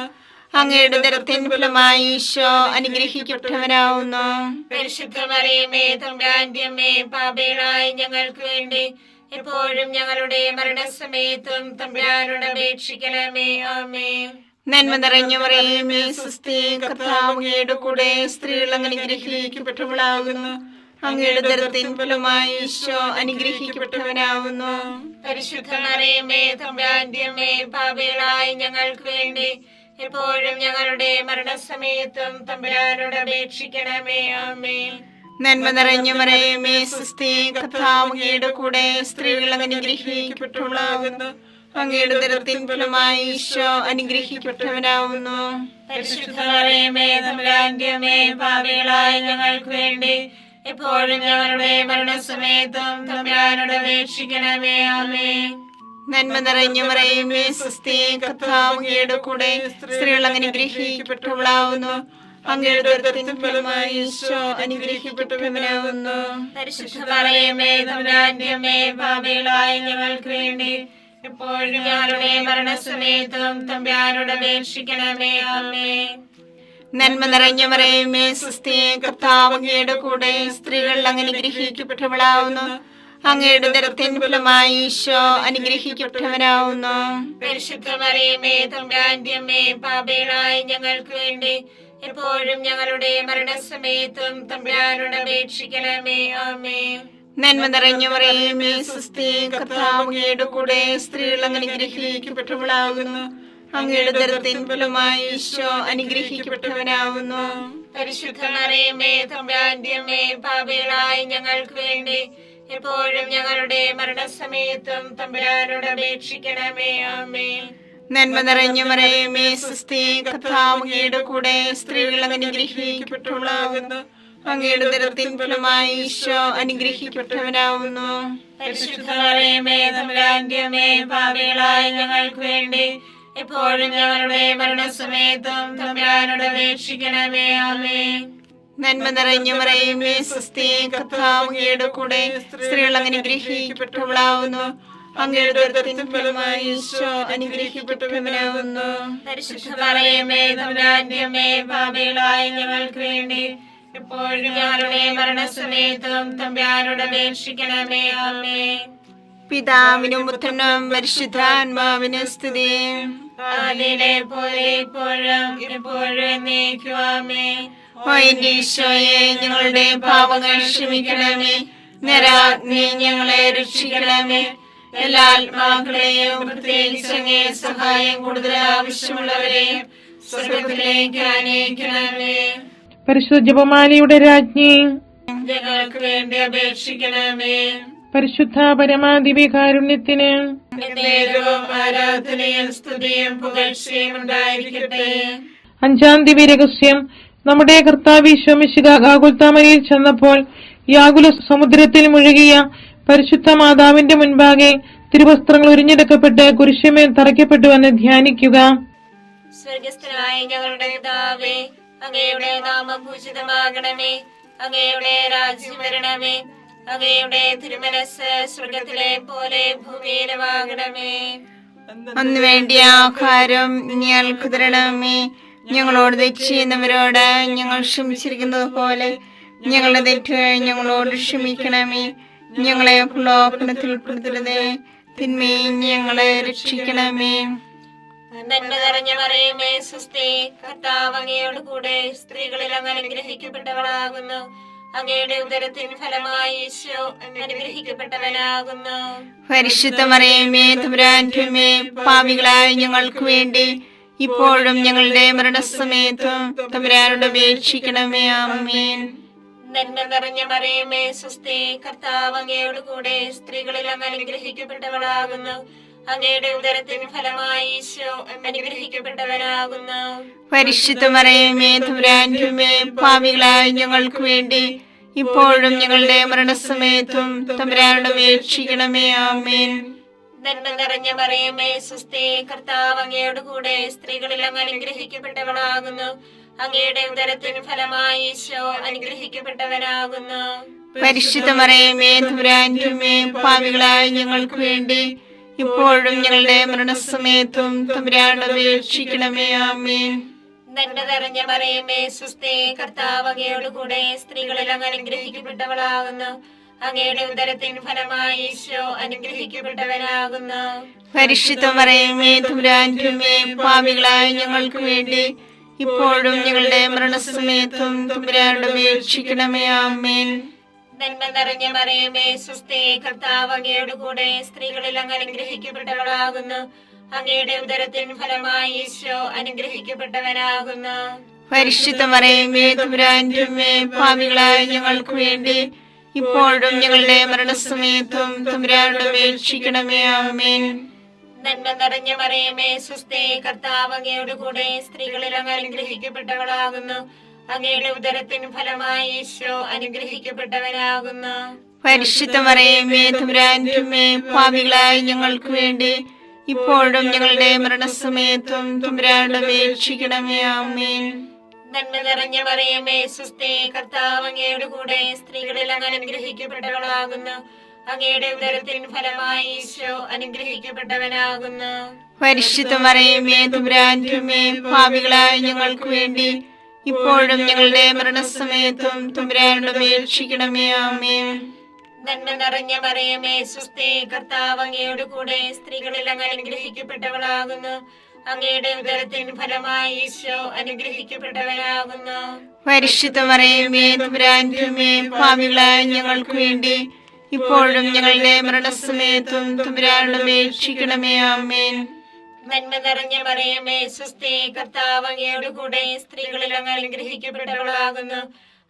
അങ്ങയുടെ ഉദരത്തിൻ ഫലമായി ഈശോ അനുഗ്രഹിക്കപ്പെട്ടവനാകുന്നു. പരിശുദ്ധ മറിയമേ തമ്പുരാന്റെ അമ്മേ, പാപികളായ ഞങ്ങൾക്ക് വേണ്ടി എപ്പോഴും ഞങ്ങളുടെ മരണസമയത്തും തമ്പുരാനോട് അപേക്ഷിക്കണമേ. ആമേൻ. നന്മ നിറഞ്ഞ മറിയമേ സ്വസ്തി, കർത്താവ് അങ്ങയുടെ കൂടെ സ്ത്രീകൾ അങ്ങ് അനുഗ്രഹിക്കപ്പെട്ടവളാകുന്നു. അങ്ങയുടെ ഉദരത്തിൻ ഫലമായി ഈശോ അനുഗ്രഹിക്കപ്പെട്ടവനാകുന്നു. പരിശുദ്ധ മറിയമേ തമ്പുരാന്റെ അമ്മേ, പാപികളായ ഞങ്ങൾക്ക് വേണ്ടി എപ്പോഴും ഞങ്ങളുടെ മരണസമയത്തും തമ്പുരാനോട് അപേക്ഷിക്കണമേ. ആമേൻ. നന്മ നിറഞ്ഞ മറിയമേ സ്വസ്തി, കർത്താവ് അങ്ങയുടെ കൂടെ സ്ത്രീകൾ അങ്ങ് അനുഗ്രഹിക്കപ്പെട്ടവളാകുന്നു. അങ്ങയുടെ ഉദരത്തിൻ ഫലമായി ഈശോ അനുഗ്രഹിക്കപ്പെട്ടവനാകുന്നു. പരിശുദ്ധ മറിയമേ തമ്പുരാന്റെ അമ്മേ, പാപികളായ ഞങ്ങൾക്ക് വേണ്ടി എപ്പോഴും ഞങ്ങളുടെ മരണസമയത്തും തമ്പുരാനോട് അപേക്ഷിക്കണമേ. ആമേൻ. നന്മ നിറഞ്ഞ മറിയമേ സ്വസ്തി, കർത്താവ് അങ്ങയുടെ കൂടെ സ്ത്രീകൾ അങ്ങ് അനുഗ്രഹിക്കപ്പെട്ടവളാകുന്നു. അങ്ങയുടെ ഉദരത്തിൻ ഫലമായി ഈശോ അനുഗ്രഹിക്കപ്പെട്ടവനാകുന്നു. പരിശുദ്ധ മറിയമേ തമ്പുരാന്റെ അമ്മേ, പാപികളായ ഞങ്ങൾക്ക് വേണ്ടി എപ്പോഴും ഞങ്ങളുടെ മരണസമയത്തും തമ്പുരാനോട് അപേക്ഷിക്കണമേ. ആമേൻ. നന്മ നിറഞ്ഞ മറിയമേ സ്വസ്തി, കർത്താവ് അങ്ങയുടെ കൂടെ, സ്ത്രീകൾ അങ്ങ് അനുഗ്രഹിക്കപ്പെട്ടവളാവുന്നു. അങ്ങയുടെ ഉദരത്തിൻ ഫലമായി ഈശോ അനുഗ്രഹിക്കപ്പെട്ടവനാവുന്നു. പരിശുദ്ധ മറിയമേ തമ്പുരാന്റെ അമ്മേ, പാപികളായ ഞങ്ങൾക്ക് വേണ്ടി എപ്പോഴും ഞങ്ങളുടെ മരണസമയത്തും തമ്പുരാനോട് അപേക്ഷിക്കണമേ. ആമേൻ. നന്മ നിറഞ്ഞ മറിയമേ സ്വസ്തി, കർത്താവ് അങ്ങയുടെ കൂടെ, സ്ത്രീകൾ അങ്ങ് അനുഗ്രഹിക്കപ്പെട്ടവളാകുന്നു. അങ്ങയുടെ ഉദരത്തിൻ ഫലമായി ഈശോ അനുഗ്രഹിക്കപ്പെട്ടവനാവുന്നു. പരിശുദ്ധ മറിയമേ തമ്പുരാന്റെ അമ്മേ, പാപികളായ ഞങ്ങൾക്ക് വേണ്ടി എപ്പോഴും ഞങ്ങളുടെ മരണസമയത്തും തമ്പുരാനോട് അപേക്ഷിക്കണമേ. ആമേൻ. നന്മ നിറഞ്ഞ മറിയമേ സ്വസ്തി, കർത്താവ് അങ്ങയുടെ കൂടെ, സ്ത്രീകൾ അങ്ങ് അനുഗ്രഹിക്കപ്പെട്ടവളാകുന്നു. അങ്ങയുടെ ഉദരത്തിൻ ഫലമായി ഈശോ അനുഗ്രഹിക്കപ്പെട്ടവനാവുന്നു. പരിശുദ്ധ മറിയമേ തമ്പുരാന്റെ അമ്മേ, പാപികളായ ഞങ്ങൾക്ക് വേണ്ടി എപ്പോഴും ഞങ്ങളുടെ മരണസമയത്തും തമ്പുരാനോട് അപേക്ഷിക്കണമേ. ആമേൻ. നന്മ നിറഞ്ഞ മറിയമേ സ്വസ്തി, കർത്താവ് അങ്ങയുടെ കൂടെ, സ്ത്രീകൾ അങ്ങ് അനുഗ്രഹിക്കപ്പെട്ടവളാവുന്നു. അങ്ങയുടെ ഉദരത്തിൻ ഫലമായി ഈശോ അനുഗ്രഹിക്കപ്പെട്ടവനാവുന്നു. പരിശുദ്ധ മറിയമേ തമ്പുരാന്റെ അമ്മേ, പാപികളായ ഞങ്ങൾക്ക് വേണ്ടി എപ്പോഴും ഞങ്ങളുടെ മരണസമയത്തും തമ്പുരാനോട് അപേക്ഷിക്കണമേ. ആമേൻ. പിതാവിനും പുത്രനും പരിശുദ്ധാത്മാവിനും സ്തുതി. ആദിയിലെ പോലെ ഇപ്പോഴും എപ്പോഴും എന്നേക്കും. ആമേൻ. ഓ എന്റെ ഈശോയെ, ഞങ്ങളുടെ പാപങ്ങൾ ക്ഷമിക്കണമേ. നരാഗ്നി ഞങ്ങളെ രക്ഷിക്കണമേ. എല്ലാ ആത്മാക്കളെയും, പ്രത്യേകിച്ച് അങ്ങേ സഹായം കൂടുതൽ ആവശ്യമുള്ളവരെയും സ്വർഗത്തിലേക്ക് അനയിക്കണമേ. പരിശുദ്ധ ജപമാലയുടെ രാജ്ഞി, ഞങ്ങൾക്ക് വേണ്ടി അപേക്ഷിക്കണമേ. പരിശുദ്ധ പരമാദിവ്യകാരുണ്യത്തിന് എന്നേരവും ആരാധനയും സ്തുതിയും പുകഴ്ചയും ഉണ്ടായിരിക്കട്ടെ. അഞ്ചാം ദിവ്യരഹസ്യം. നമ്മുടെ കർത്താവ് ഈശോ മിശിഹാ ഗാഗുൽത്താമരയിൽ ചെന്നപ്പോൾ യാകുല സമുദ്രത്തിൽ മുഴുകിയ പരിശുദ്ധ മാതാവിന്റെ മുൻപാകെ തിരുവസ്ത്രങ്ങൾ ഉരിഞ്ഞെടുക്കപ്പെട്ട് കുരിശുമേൽ തറയ്ക്കപ്പെട്ടുവെന്ന് ധ്യാനിക്കുക. സ്വർഗസ്ഥനായ ഞങ്ങളുടെ പിതാവേ, അങ്ങയുടെ നാമം പൂജിതമാകണമേ. അങ്ങയുടെ രാജ്യം വരണമേ. അങ്ങയുടെ തിരുമനസ് സ്വർഗത്തിലെ പോലെ ഭൂമിയിലുമാകണമേ. അന്ന് വേണ്ടിയ ആഹാരം ഞങ്ങൾക്ക് തരണമേ. ഞങ്ങളോട് തെറ്റ് ചെയ്യുന്നവരോട് ഞങ്ങൾ ക്ഷമിച്ചിരിക്കുന്നത് പോലെ ഞങ്ങളുടെ തെറ്റുകൾ ഞങ്ങളോട് ക്ഷമിക്കണമേ. ഞങ്ങളെ പ്രലോഭനത്തിൽ ഉൾപ്പെടുത്തരുതേ, തിന്മയിൽ ഞങ്ങളെ രക്ഷിക്കണമേ. നന്മ നിറഞ്ഞ മറിയമേ സ്വസ്തി, കർത്താവ് അങ്ങയോട് കൂടെ, സ്ത്രീകളിൽ അങ്ങ് അനുഗ്രഹിക്കപ്പെട്ടവളാകുന്നു. അങ്ങയുടെ ഉദരത്തിൻ ഫലമായി ഈശോ അനുഗ്രഹിക്കപ്പെട്ടവനാകുന്നു. പരിശുദ്ധ മറിയമേ തമ്പുരാന്റെ അമ്മേ, പാപികളായ ഞങ്ങൾക്ക് വേണ്ടി ഇപ്പോഴും ഞങ്ങളുടെ മരണസമയത്തും തമ്പുരാനോട് അപേക്ഷിക്കണമേ. ആമേൻ. നന്മ നിറഞ്ഞ മറിയമേ സ്വസ്തി, കർത്താവ് അങ്ങയോട് കൂടെ, സ്ത്രീകളിൽ അങ്ങ് അനുഗ്രഹിക്കപ്പെട്ടവളാകുന്നു. അങ്ങയുടെ ഉദരത്തിൻ ഫലമായി ഈശോ അനുഗ്രഹിക്കപ്പെട്ടവനാകുന്നു. പരിശുദ്ധ മറിയമേ തമ്പുരാന്റെ അമ്മേ, പാപികളായ ഞങ്ങൾക്ക് വേണ്ടി ഇപ്പോഴും ഞങ്ങളുടെ മരണസമയത്തും തമ്പുരാനോട് അപേക്ഷിക്കണമേ. ആമേൻ. നന്മ നിറഞ്ഞ മറിയമേ സ്വസ്തി, കർത്താവ് അങ്ങയോട് കൂടെ, സ്ത്രീകളിൽ അങ്ങ് അനുഗ്രഹിക്കപ്പെട്ടവളാകുന്നു. അങ്ങയുടെ ഉദരത്തിൻ ഫലമായി ഈശോ അനുഗ്രഹിക്കപ്പെട്ടവനാകുന്നു. പരിശുദ്ധ മറിയമേ തമ്പുരാന്റെ അമ്മേ, പാപികളായ ഞങ്ങൾക്ക് വേണ്ടി ഇപ്പോഴും ഞങ്ങളുടെ മരണസമയത്തും തമ്പുരാനോട് അപേക്ഷിക്കണമേ. ആമേൻ. നന്മ നിറഞ്ഞ മറിയമേ സ്വസ്തി, കർത്താവ് അങ്ങയോട് കൂടെ, സ്ത്രീകളിൽ അങ്ങ് അനുഗ്രഹിക്കപ്പെട്ടവളാകുന്നു. അങ്ങയുടെ ഉദരത്തിൻ ഫലമായി ഈശോ അനുഗ്രഹിക്കപ്പെട്ടവനാകുന്നു. പരിശുദ്ധ മറിയമേ തമ്പുരാന്റെ അമ്മേ, പാപികളായ ഞങ്ങൾക്ക് വേണ്ടി ഇപ്പോഴും ഞങ്ങളുടെ മരണസമയത്തും തമ്പുരാനോട് അപേക്ഷിക്കണമേ. ആമേൻ. നന്മ നിറഞ്ഞ മറിയമേ സ്വസ്തി, കർത്താവ് അങ്ങയോട് കൂടെ, സ്ത്രീകളിൽ അങ്ങ് അനുഗ്രഹിക്കപ്പെട്ടവളാകുന്നു. അങ്ങയുടെ ഉദരത്തിൻ ഫലമായി ഈശോ അനുഗ്രഹിക്കപ്പെട്ടവനാകുന്നു. പരിശുദ്ധ മറിയമേ തമ്പുരാന്റെ അമ്മേ, പാപികളായ ഞങ്ങൾക്ക് വേണ്ടി ഇപ്പോഴും ഞങ്ങളുടെ മരണസമയത്തും തമ്പുരാനോട് അപേക്ഷിക്കണമേ. ആമേൻ. നന്മ നിറഞ്ഞ മറിയമേ സ്വസ്തി, കർത്താവ് അങ്ങയോട് കൂടെ, സ്ത്രീകളിൽ അങ്ങ് അനുഗ്രഹിക്കപ്പെട്ടവളാകുന്നു. അങ്ങയുടെ ഉദരത്തിൻ ഫലമായി ഈശോ അനുഗ്രഹിക്കപ്പെട്ടവനാകുന്നു. പരിശുദ്ധ മറിയമേ തമ്പുരാന്റെ അമ്മേ, പാപികളായ ഞങ്ങൾക്ക് വേണ്ടി ഇപ്പോഴും ഞങ്ങളുടെ മരണസമയത്തും തമ്പുരാനോട് അപേക്ഷിക്കണമേ. ആമേൻ. നന്മ നിറഞ്ഞ മറിയമേ സുസ്ഥി, കർത്താവ് അങ്ങയുടെ കൂടെ സ്ത്രീകളിൽ അങ്ങ് അനുഗ്രഹിക്കപ്പെട്ടവളാകുന്നു. അങ്ങയുടെ ഉദരത്തിൻ ഫലമായി ഈശോ അനുഗ്രഹിക്കപ്പെട്ടവനാകുന്നു. പരിശുദ്ധ മറിയമേ തമ്പുരാന്റെ അമ്മേ, പാപികളായ ഞങ്ങൾക്ക് വേണ്ടി ഇപ്പോഴും ഞങ്ങളുടെ മരണസമയത്തും തമ്പുരാനോട് അപേക്ഷിക്കണമേ. ആമേൻ. നന്മ നിറഞ്ഞ മറിയമേ സുസ്ഥി, കർത്താവ് അങ്ങയുടെ കൂടെ സ്ത്രീകളിൽ അങ്ങ് അനുഗ്രഹിക്കപ്പെട്ടവളാകുന്നു. അങ്ങയുടെ ഉദരത്തിൻ ഫലമായി ഈശോ അനുഗ്രഹിക്കപ്പെട്ടവനാകുന്നു. പരിശുദ്ധ മറിയമേ തമ്പുരാന്റെ അമ്മേ, പാപികളായ ഞങ്ങൾക്ക് വേണ്ടി ഇപ്പോഴും ഞങ്ങളുടെ മരണസമയത്തും തമ്പുരാനോട് അപേക്ഷിക്കണമേ. ആമേൻ. നന്മ നിറഞ്ഞ മറിയമേ സുസ്ഥി, കർത്താവ് അങ്ങയുടെ കൂടെ സ്ത്രീകളിൽ അങ്ങ് അനുഗ്രഹിക്കപ്പെട്ടവളാകുന്നു.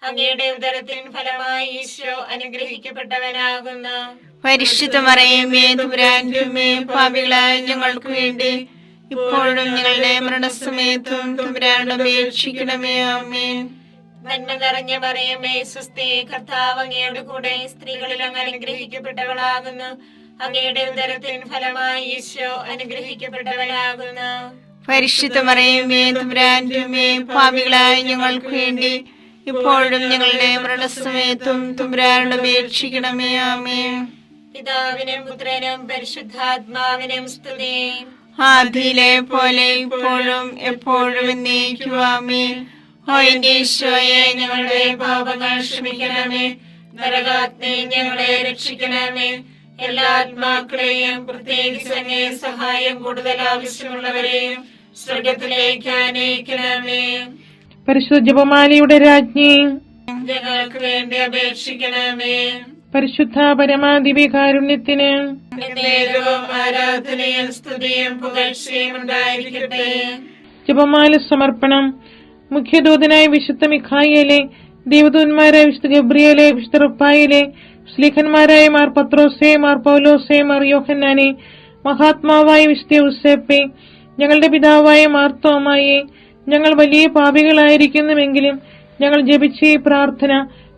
അങ്ങയുടെ ഉദരത്തിൻ ഫലമായി ഈശോ അനുഗ്രഹിക്കപ്പെട്ടവനാകുന്നു. പരിശുദ്ധ മറിയമേ തമ്പുരാന്റെ അമ്മേ, പാപികളായ ഞങ്ങൾക്ക് വേണ്ടി ഇപ്പോഴും ഞങ്ങളുടെ മരണസമയത്തും തമ്പുരാനോട് അപേക്ഷിക്കണമേ. ആമേൻ. നന്മ നിറഞ്ഞ മറിയമേ സുസ്ഥി, കർത്താവ് അങ്ങയുടെ കൂടെ സ്ത്രീകളിൽ അങ്ങ് അനുഗ്രഹിക്കപ്പെട്ടവളാകുന്നു. അങ്ങയുടെ ഉദരത്തിൻ ഫലമായി ഈശോ അനുഗ്രഹിക്കപ്പെട്ടവനാകുന്നു. പരിശുദ്ധ മറിയമേ തമ്പുരാന്റെ അമ്മേ, പാപികളായ ഞങ്ങൾക്ക് വേണ്ടി ഇപ്പോഴും ഞങ്ങളുടെ മരണസമയത്തും തമ്പുരാനോട് അപേക്ഷിക്കണമേ. ആമേൻ. പിതാവിനും പുത്രനും പരിശുദ്ധാത്മാവിനും സ്തുതി. ആദിയിലെ പോലെ ഇപ്പോഴും എപ്പോഴും എന്നേക്കും. ആമേൻ. ഓ എന്റെ ഈശോയെ, ഞങ്ങളുടെ പാപങ്ങൾ ക്ഷമിക്കണമേ. നരകാഗ്നി ഞങ്ങളെ രക്ഷിക്കണമേ. എല്ലാ ആത്മാക്കളെയും പ്രത്യേകിച്ച് അങ്ങേ സഹായം കൂടുതൽ ആവശ്യമുള്ളവരെയും സ്വർഗത്തിലേക്ക് അനയിക്കണമേ. പരിശുദ്ധ ജപമാലയുടെ രാജ്ഞി, ഞങ്ങൾക്ക് വേണ്ടി അപേക്ഷിക്കണമേ. പരിശുദ്ധ പരമാദിവ്യകാരുണ്യത്തിന് നേരവും ആരാധനയും സ്തുതിയും പുകഴ്ചയും ഉണ്ടായിരിക്കട്ടെ. ജപമാല സമർപ്പണം. മുഖ്യദൂതനായ വിശുദ്ധ മിഖായേലെ, ദേവദൂതന്മാരായ വിശുദ്ധ ഗബ്രിയേലെ, വിശുദ്ധ റുഫായേലെ, സ്ലീഹന്മാരായ മാർ പത്രോസേ, മാർ പൗലോസേ, മാർ യോഹന്നാനെ, മഹാത്മാവായ വിശുദ്ധ യൂസേപ്പേ, ഞങ്ങളുടെ പിതാവായ മാർത്തോമായെ, ഞങ്ങൾ വലിയ പാപികളായിരിക്കുന്നുവെങ്കിലും ഞങ്ങൾ ജപിച്ച ഈ പ്രാർത്ഥന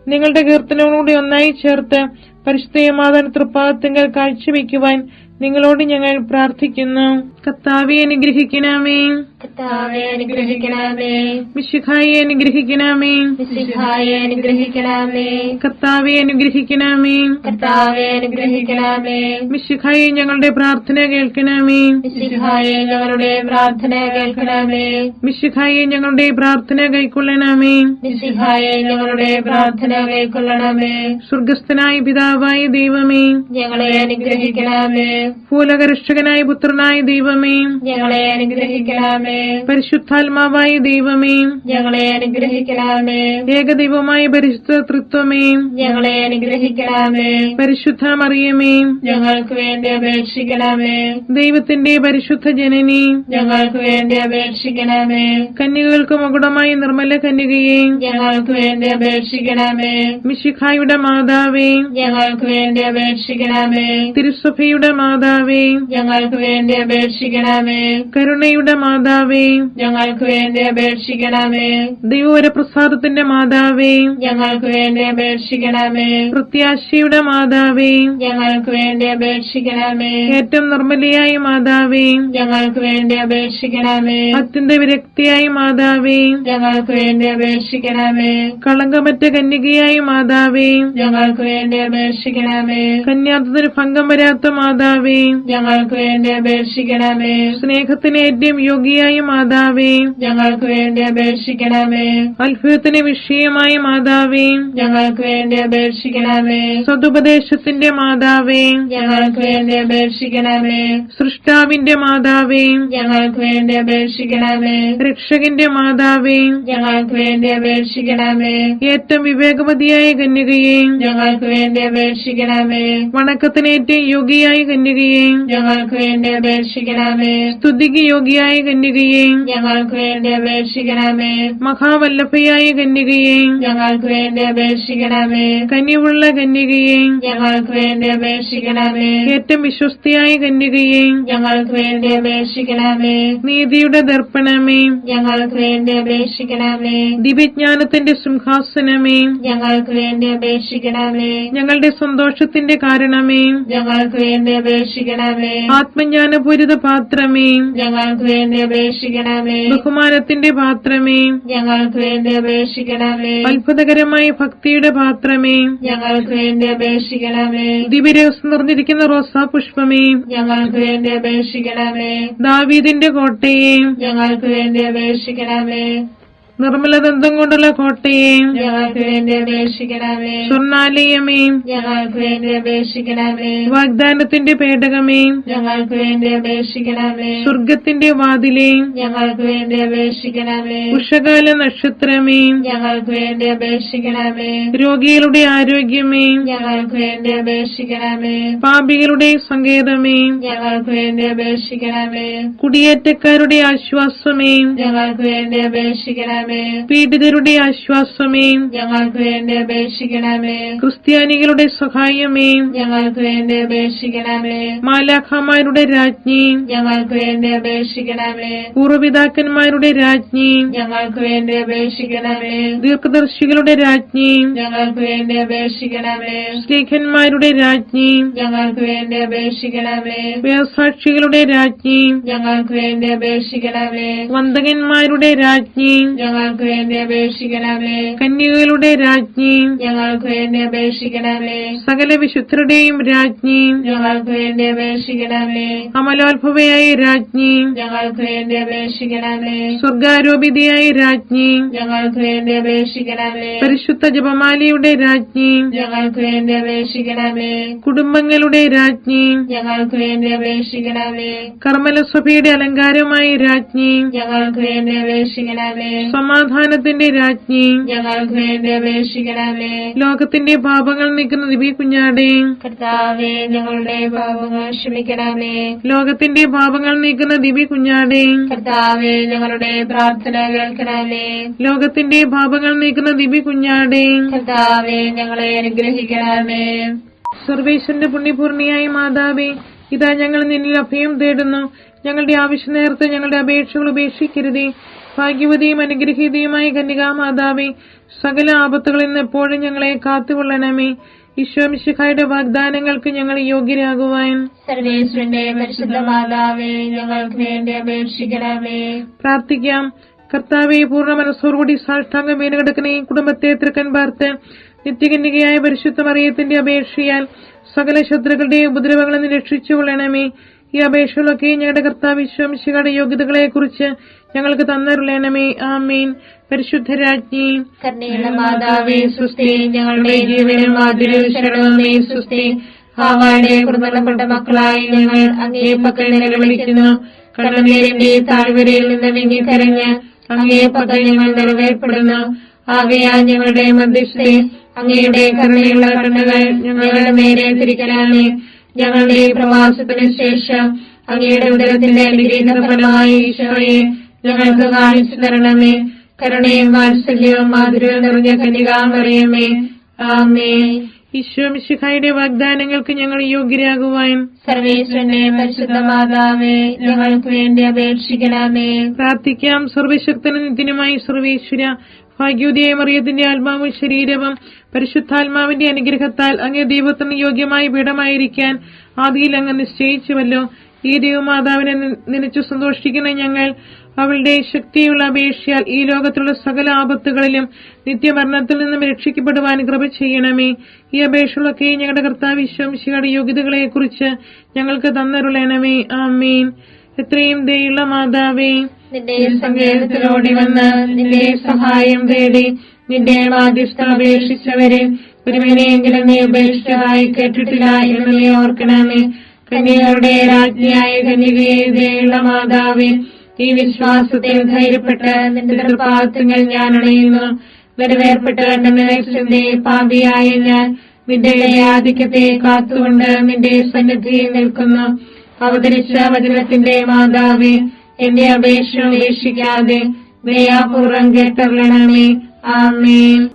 നിങ്ങളുടെ കീർത്തനങ്ങളോട് ഒന്നായി ചേർത്ത് പരിശുദ്ധ മാതാവിന്റെ തൃപ്പാദത്തിങ്കൽ കാഴ്ചവെക്കുവാൻ നിങ്ങളോട് ഞങ്ങൾ പ്രാർത്ഥിക്കുന്നു. കർത്താവേ അനുഗ്രഹിക്കണമേ. കർത്താവേ അനുഗ്രഹിക്കണമേ. മിശിഹായെ അനുഗ്രഹിക്കണമേ. മിശിഹായെ അനുഗ്രഹിക്കണമേ. കർത്താവേ അനുഗ്രഹിക്കണമേ. കർത്താവേ അനുഗ്രഹിക്കണമേ. മിശിഹായെ ഞങ്ങളുടെ പ്രാർത്ഥന കേൾക്കണമേ. മിശിഹായെ ഞങ്ങളുടെ പ്രാർത്ഥന കേൾക്കണമേ. മിശിഹായെ ഞങ്ങളുടെ പ്രാർത്ഥന കൈക്കൊള്ളണമേ. മിശിഹായെ ഞങ്ങളുടെ പ്രാർത്ഥന കൈക്കൊള്ളണമേ. സ്വർഗസ്ഥനായ പിതാവായ ദൈവമേ, ഞങ്ങളെ അനുഗ്രഹിക്കണമേ. ഭൂലോകരക്ഷകനായ പുത്രനായ ദൈവമേ, ഞങ്ങളെ അനുഗ്രഹിക്കണമേ. പരിശുദ്ധാത്മാവായ ദൈവമേ, ഞങ്ങളെ അനുഗ്രഹിക്കണമേ. ഏകദൈവമായ പരിശുദ്ധ തൃത്വമേ, ഞങ്ങളെ അനുഗ്രഹിക്കണമേ. പരിശുദ്ധ മറിയമേ, ഞങ്ങൾക്ക് വേണ്ടി അപേക്ഷിക്കണമേ. ദൈവത്തിന്റെ പരിശുദ്ധ ജനനി, ഞങ്ങൾക്ക് വേണ്ടി അപേക്ഷിക്കണമേ. കന്യകൾക്ക് മകുടമായ നിർമ്മല കന്യകയെ, ഞങ്ങൾക്ക് വേണ്ടി അപേക്ഷിക്കണമേ. മിശിഹായുടെ മാതാവേ, ഞങ്ങൾക്ക് വേണ്ടി അപേക്ഷിക്കണമേ. തിരുസഭയുടെ മാതാവേ, ഞങ്ങൾക്ക് വേണ്ടി അപേക്ഷിക്കണമേ. കരുണയുടെ മാതാവേ, ഞങ്ങൾക്ക് വേണ്ടി അപേക്ഷിക്കണമേ. ദൈവവരപ്രസാദത്തിന്റെ മാതാവേ, ഞങ്ങൾക്ക് വേണ്ടി അപേക്ഷിക്കണമേ. പ്രത്യാശയുടെ മാതാവേ, ഞങ്ങൾക്ക് വേണ്ടി അപേക്ഷിക്കണമേ. ഏറ്റവും നിർമ്മലയായ മാതാവേ, ഞങ്ങൾക്ക് വേണ്ടി അപേക്ഷിക്കണമേ. അത്യന്ത വിരക്തിയായ മാതാവേ, ഞങ്ങൾക്ക് വേണ്ടി അപേക്ഷിക്കണമേ. കളങ്കമറ്റ കന്യകയായ മാതാവേ, ഞങ്ങൾക്ക് വേണ്ടി അപേക്ഷിക്കണമേ. കന്യാത്വത്തിന് ഭംഗം വരാത്ത മാതാവേ, ഞങ്ങൾക്ക് വേണ്ടി അപേക്ഷിക്കണമേ. സ്നേഹത്തിന് ഏറ്റവും യോഗ്യയായ മാതാവേ, ഞങ്ങൾക്ക് വേണ്ടി അപേക്ഷിക്കണമേ. അത്ഭുതത്തിന് വിഷയമായ മാതാവേ, ഞങ്ങൾക്ക് വേണ്ടി അപേക്ഷിക്കണമേ. സതുപദേശത്തിന്റെ മാതാവേ, ഞങ്ങൾക്ക് വേണ്ടി അപേക്ഷിക്കണമേ. സൃഷ്ടാവിന്റെ മാതാവേ, ഞങ്ങൾക്ക് വേണ്ടി അപേക്ഷിക്കണമേ. രക്ഷകന്റെ മാതാവേ, ഞങ്ങൾക്ക് വേണ്ടി അപേക്ഷിക്കണമേ. ഏറ്റവും വിവേകവതിയായ കന്യകയെ, ഞങ്ങൾക്ക് വേണ്ടി അപേക്ഷിക്കണമേ. വണക്കത്തിന് ഏറ്റവും യോഗ്യയായ കന്യകയെ, ഞങ്ങൾക്ക് വേണ്ടി അപേക്ഷിക്കണമേ. സ്തുതിക്ക് യോഗ്യയായ കന്യകയെ, ഞങ്ങൾക്ക് വേണ്ടി അപേക്ഷിക്കണമേ. മഹാവല്ലഭയായ കന്യകയെ, ഞങ്ങൾക്ക് വേണ്ടി അപേക്ഷിക്കണമേ. കനിവുള്ള കന്യകയെ, ഞങ്ങൾക്ക് വേണ്ടി അപേക്ഷിക്കണമേ. ഏറ്റവും വിശ്വസ്തയായ കന്യകയെ, ഞങ്ങൾക്ക് വേണ്ടി അപേക്ഷിക്കണമേ. നീതിയുടെ ദർപ്പണമേ, ഞങ്ങൾക്ക് വേണ്ടി അപേക്ഷിക്കണമേ. ദിവ്യജ്ഞാനത്തിന്റെ സിംഹാസനമേ, ഞങ്ങൾക്ക് വേണ്ടി അപേക്ഷിക്കണമേ. ഞങ്ങളുടെ സന്തോഷത്തിന്റെ കാരണമേ, ഞങ്ങൾക്ക് വേണ്ടി അപേക്ഷിക്കണമേ. ആത്മജ്ഞാനപൂരിത പാത്രമേ, ഞങ്ങൾക്ക് വേണ്ടി അപേക്ഷിക്കണമേ. അപേക്ഷിക്കണമേ. ബഹുമാനത്തിന്റെ പാത്രമേ, ഞങ്ങൾക്ക് വേണ്ടി അപേക്ഷിക്കണമേ. അത്ഭുതകരമായ ഭക്തിയുടെ പാത്രമേ, ഞങ്ങൾക്ക് വേണ്ടി അപേക്ഷിക്കണമേ. ദിവ്യരസം നിറഞ്ഞിരിക്കുന്ന റോസാ പുഷ്പമേ, ഞങ്ങൾക്ക് വേണ്ടി അപേക്ഷിക്കണമേ. ദാവീദിന്റെ കോട്ടയെ, ഞങ്ങൾക്ക് വേണ്ടി അപേക്ഷിക്കണമേ. നിർമ്മലദന്തം കൊണ്ടുള്ള കോട്ടയെ, ഞങ്ങൾക്ക് വേണ്ടി അപേക്ഷിക്കണമേ. സ്വർണാലയമേ, ഞങ്ങൾക്ക് വേണ്ടി അപേക്ഷിക്കണമേ. വാഗ്ദാനത്തിന്റെ പേടകമേ, ഞങ്ങൾക്ക് വേണ്ടി അപേക്ഷിക്കണമേ. സ്വർഗത്തിന്റെ വാതിലേ, ഞങ്ങൾക്ക് വേണ്ടി അപേക്ഷിക്കണമേ. ഉഷകാല നക്ഷത്രമേ, ഞങ്ങൾക്ക് വേണ്ടി അപേക്ഷിക്കണമേ. രോഗികളുടെ ആരോഗ്യമേ, ഞങ്ങൾക്ക് വേണ്ടി അപേക്ഷിക്കണമേ. പാപികളുടെ സങ്കേതമേ, ഞങ്ങൾക്ക് വേണ്ടി അപേക്ഷിക്കണമേ. കുടിയേറ്റക്കാരുടെ ആശ്വാസമേ, ഞങ്ങൾക്ക് വേണ്ടി അപേക്ഷിക്കണമേ. പീഡിതരുടെ ആശ്വാസമേ, ഞങ്ങൾക്ക് വേണ്ടി അപേക്ഷിക്കണമേ. ക്രിസ്ത്യാനികളുടെ സഹായമേ, ഞങ്ങൾക്ക് വേണ്ടി അപേക്ഷിക്കണമേ. മാലാഖമാരുടെ രാജ്ഞി, ഞങ്ങൾക്ക് വേണ്ടി അപേക്ഷിക്കണമേ. പൂർവ്വപിതാക്കന്മാരുടെ രാജ്ഞി, ഞങ്ങൾക്ക് വേണ്ടി അപേക്ഷിക്കണമേ. ദീർഘദർശികളുടെ രാജ്ഞി, ഞങ്ങൾക്ക് വേണ്ടി അപേക്ഷിക്കണമേ. സ്ത്രീഖന്മാരുടെ രാജ്ഞി, ഞങ്ങൾക്ക് വേണ്ടി അപേക്ഷിക്കണമേ. വേദസാക്ഷികളുടെ രാജ്ഞി, ഞങ്ങൾക്ക് വേണ്ടി അപേക്ഷിക്കണമേ. വന്ദകന്മാരുടെ രാജ്ഞി, ഞങ്ങൾക്ക് വേണ്ടി അപേക്ഷിക്കണമേ. കന്യകകളുടെ രാജ്ഞി, ഞങ്ങൾക്ക് വേണ്ടി അപേക്ഷിക്കണമേ. സകല വിശുദ്ധരുടെയും രാജ്ഞി, ഞങ്ങൾക്ക് വേണ്ടി അപേക്ഷിക്കണമേ. അമലോത്ഭവയായ രാജ്ഞി, ഞങ്ങൾക്ക് വേണ്ടി അപേക്ഷിക്കണമേ. സ്വർഗാരോപിതയായ രാജ്ഞി, ഞങ്ങൾക്ക് വേണ്ടി അപേക്ഷിക്കണമേ. പരിശുദ്ധ ജപമാലയുടെ രാജ്ഞി, ഞങ്ങൾക്ക് വേണ്ടി അപേക്ഷിക്കണമേ. കുടുംബങ്ങളുടെ രാജ്ഞി, ഞങ്ങൾക്ക് വേണ്ടി അപേക്ഷിക്കണമേ. കർമ്മലസഭയുടെ അലങ്കാരമായ രാജ്ഞി, ഞങ്ങൾക്ക് വേണ്ടി അപേക്ഷിക്കണമേ. സമാധാനത്തിന്റെ രാജ്ഞി, ഞങ്ങൾക്ക് വേണ്ടി അപേക്ഷിക്കണമേ. ലോകത്തിന്റെ പാപങ്ങൾ നീക്കുന്ന ദിവ്യ കുഞ്ഞാടേ, കർത്താവേ, ഞങ്ങളുടെ പാപങ്ങൾ ക്ഷമിക്കണമേ. ലോകത്തിന്റെ പാപങ്ങൾ നീക്കുന്ന ദിവ്യ കുഞ്ഞാടേ, കർത്താവേ, ഞങ്ങളുടെ പ്രാർത്ഥന കേൾക്കണമേ. ലോകത്തിന്റെ പാപങ്ങൾ നീക്കുന്ന ദിവ്യ കുഞ്ഞാടേ, കർത്താവേ, ഞങ്ങളെ അനുഗ്രഹിക്കണമേ. സർവേശ്വരന്റെ പുണ്യപൂർണിയായ മാതാവേ, ഇതാ ഞങ്ങൾ നിന്നിൽ അഭയം തേടുന്നു. ഞങ്ങളുടെ ആവശ്യ നേരത്ത് ഞങ്ങളുടെ അപേക്ഷകൾ ഉപേക്ഷിക്കരുതേ. ഭാഗ്യവതിയും അനുഗ്രഹീതയുമായ കന്യകാമാതാവേ, സകല ആപത്തുകളിൽ നിന്ന് എപ്പോഴും ഞങ്ങളെ കാത്തുകൊള്ളണമേ. ഈശോമിശിഹായുടെ വാഗ്ദാനങ്ങൾക്ക് ഞങ്ങൾ യോഗ്യരാകുവാൻ സർവേശ്വരന്റെ പരിശുദ്ധ മാതാവേ, ഞങ്ങൾക്ക് വേണ്ടി അപേക്ഷിക്കണമേ. പ്രാർത്ഥിക്കാം. കർത്താവെ, പൂർണ്ണ മനസ്സോടുകൂടി സാഷ്ടാംഗം വീണുകിടക്കുന്ന ഈ കുടുംബത്തെ തൃക്കൻ പാർത്ത് നിത്യകന്യകയായ പരിശുദ്ധ മറിയത്തിന്റെ അപേക്ഷയാൽ സകല ശത്രുക്കളുടെ ഉപദ്രവങ്ങളിൽ നിന്ന് രക്ഷിച്ചുകൊള്ളണമേ. ഈ അപേക്ഷകളൊക്കെ ഞങ്ങളുടെ കർത്താവ് ഈശോമിശിഹായുടെ യോഗ്യതകളെ കുറിച്ച് ഞങ്ങൾക്ക് തന്നരുളണമേ. ആമേൻ. പരിശുദ്ധരാജ്ഞി, കരുണയുള്ള മാതാവേ, സുസ്തി. ഞങ്ങളുടെ ജീവനും മാധുര്യവും ശരണവുമേ, സുസ്തി. ഹാവായുടെ കുടുംബപ്പെട്ട മക്കളായി ഞങ്ങൾ അങ്ങേ പക്കൽ നിലവിളിക്കുന്നു. കണ്ണുനീരിന്റെ താഴ്വരയിൽ നിന്ന് വിങ്ങിക്കരഞ്ഞ് അങ്ങേ പക്കൽ ഞങ്ങൾ നിറവേർപ്പെടുന്നു. ആകയാൽ ഞങ്ങളുടെ മധ്യസ്ഥെ അങ്ങയുടെ കരുണയുള്ള കണ്ണുകൾ ഞങ്ങളുടെ നേരെ തിരിക്കണമേ. ഞങ്ങളുടെ പ്രവാസത്തിന് ശേഷം അങ്ങയുടെ ഉദരത്തിന്റെ അനുഗ്രഹീത ഫലമായ ഈശോയെ ഞങ്ങൾക്ക് കാണിച്ചു തരണമേ. കരുണയും വാത്സല്യവും മാധുര്യവും നിറഞ്ഞ കന്യകാമറിയമേ, ആമേൻ. ഈശോമിശിഹായുടെ വാഗ്ദാനങ്ങൾക്ക് ഞങ്ങൾ യോഗ്യരാകുവാൻ സർവേശ്വരന്റെ പരിശുദ്ധ മാതാവേ, ഞങ്ങൾക്ക് വേണ്ടി അപേക്ഷിക്കണമേ. പ്രാർത്ഥിക്കാം. സർവശക്തനും നിത്യനുമായി സർവേശ്വര, ഭാഗ്യോദയ മറിയത്തിന്റെ ആത്മാവും ശരീരവും പരിശുദ്ധാത്മാവിന്റെ അനുഗ്രഹത്താൽ അങ്ങേ ദൈവത്തിന് യോഗ്യമായ പീഠമായിരിക്കാൻ ആദിയിൽ അങ്ങ് നിശ്ചയിച്ചുവല്ലോ. ഈ ദൈവമാതാവിനെ നനച്ചു സന്തോഷിക്കുന്ന ഞങ്ങൾ അവളുടെ ശക്തിയുള്ള അപേക്ഷയാൽ ഈ ലോകത്തിലുള്ള സകല ആപത്തുകളിലും നിത്യമരണത്തിൽ നിന്നും രക്ഷിക്കപ്പെടുവാൻ കൃപ ചെയ്യണമേ. ഈ അപേക്ഷകളൊക്കെ ഞങ്ങളുടെ കർത്താവ് ഈശോമിശിഹായുടെ യോഗ്യതകളെ കുറിച്ച് ഞങ്ങൾക്ക് തന്നരുളണമേ. ആമേൻ. എത്രയും ദയുള്ള മാതാവേ, നിന്റെ സങ്കേതത്തിലോടി വന്ന് നിന്റെ സഹായം തേടി നിന്റെ മാധ്യസ്ഥം അപേക്ഷിച്ചവരെ ഒരുവനെയെങ്കിലും നീ ഉപേക്ഷിച്ചതായി കേട്ടിട്ടില്ല എന്ന് നീ ഓർക്കണമേ. കന്യകരുടെ രാജ്ഞിയായ കന്യകയെ ദയുള്ള മാതാവേ, ഈ വിശ്വാസത്തിൽ ധൈര്യപ്പെട്ട് നിന്റെ തൃപ്പാദങ്ങൾ ഞാൻ അണയുന്നു. നിറവേർപ്പെട്ട് കണ്ടെന്ന പാപിയായ ഞാൻ നിന്റെ ആധിക്യത്തെ കാത്തുകൊണ്ട് നിന്റെ സന്നിധിയിൽ നിൽക്കുന്നു. അവതരിച്ച വചനത്തിന്റെ മാതാവേ, എന്റെ അപേക്ഷ ഉപേക്ഷിക്കാതെ ദയാപൂർവം കേട്ടറിയണമേ. ആമേൻ.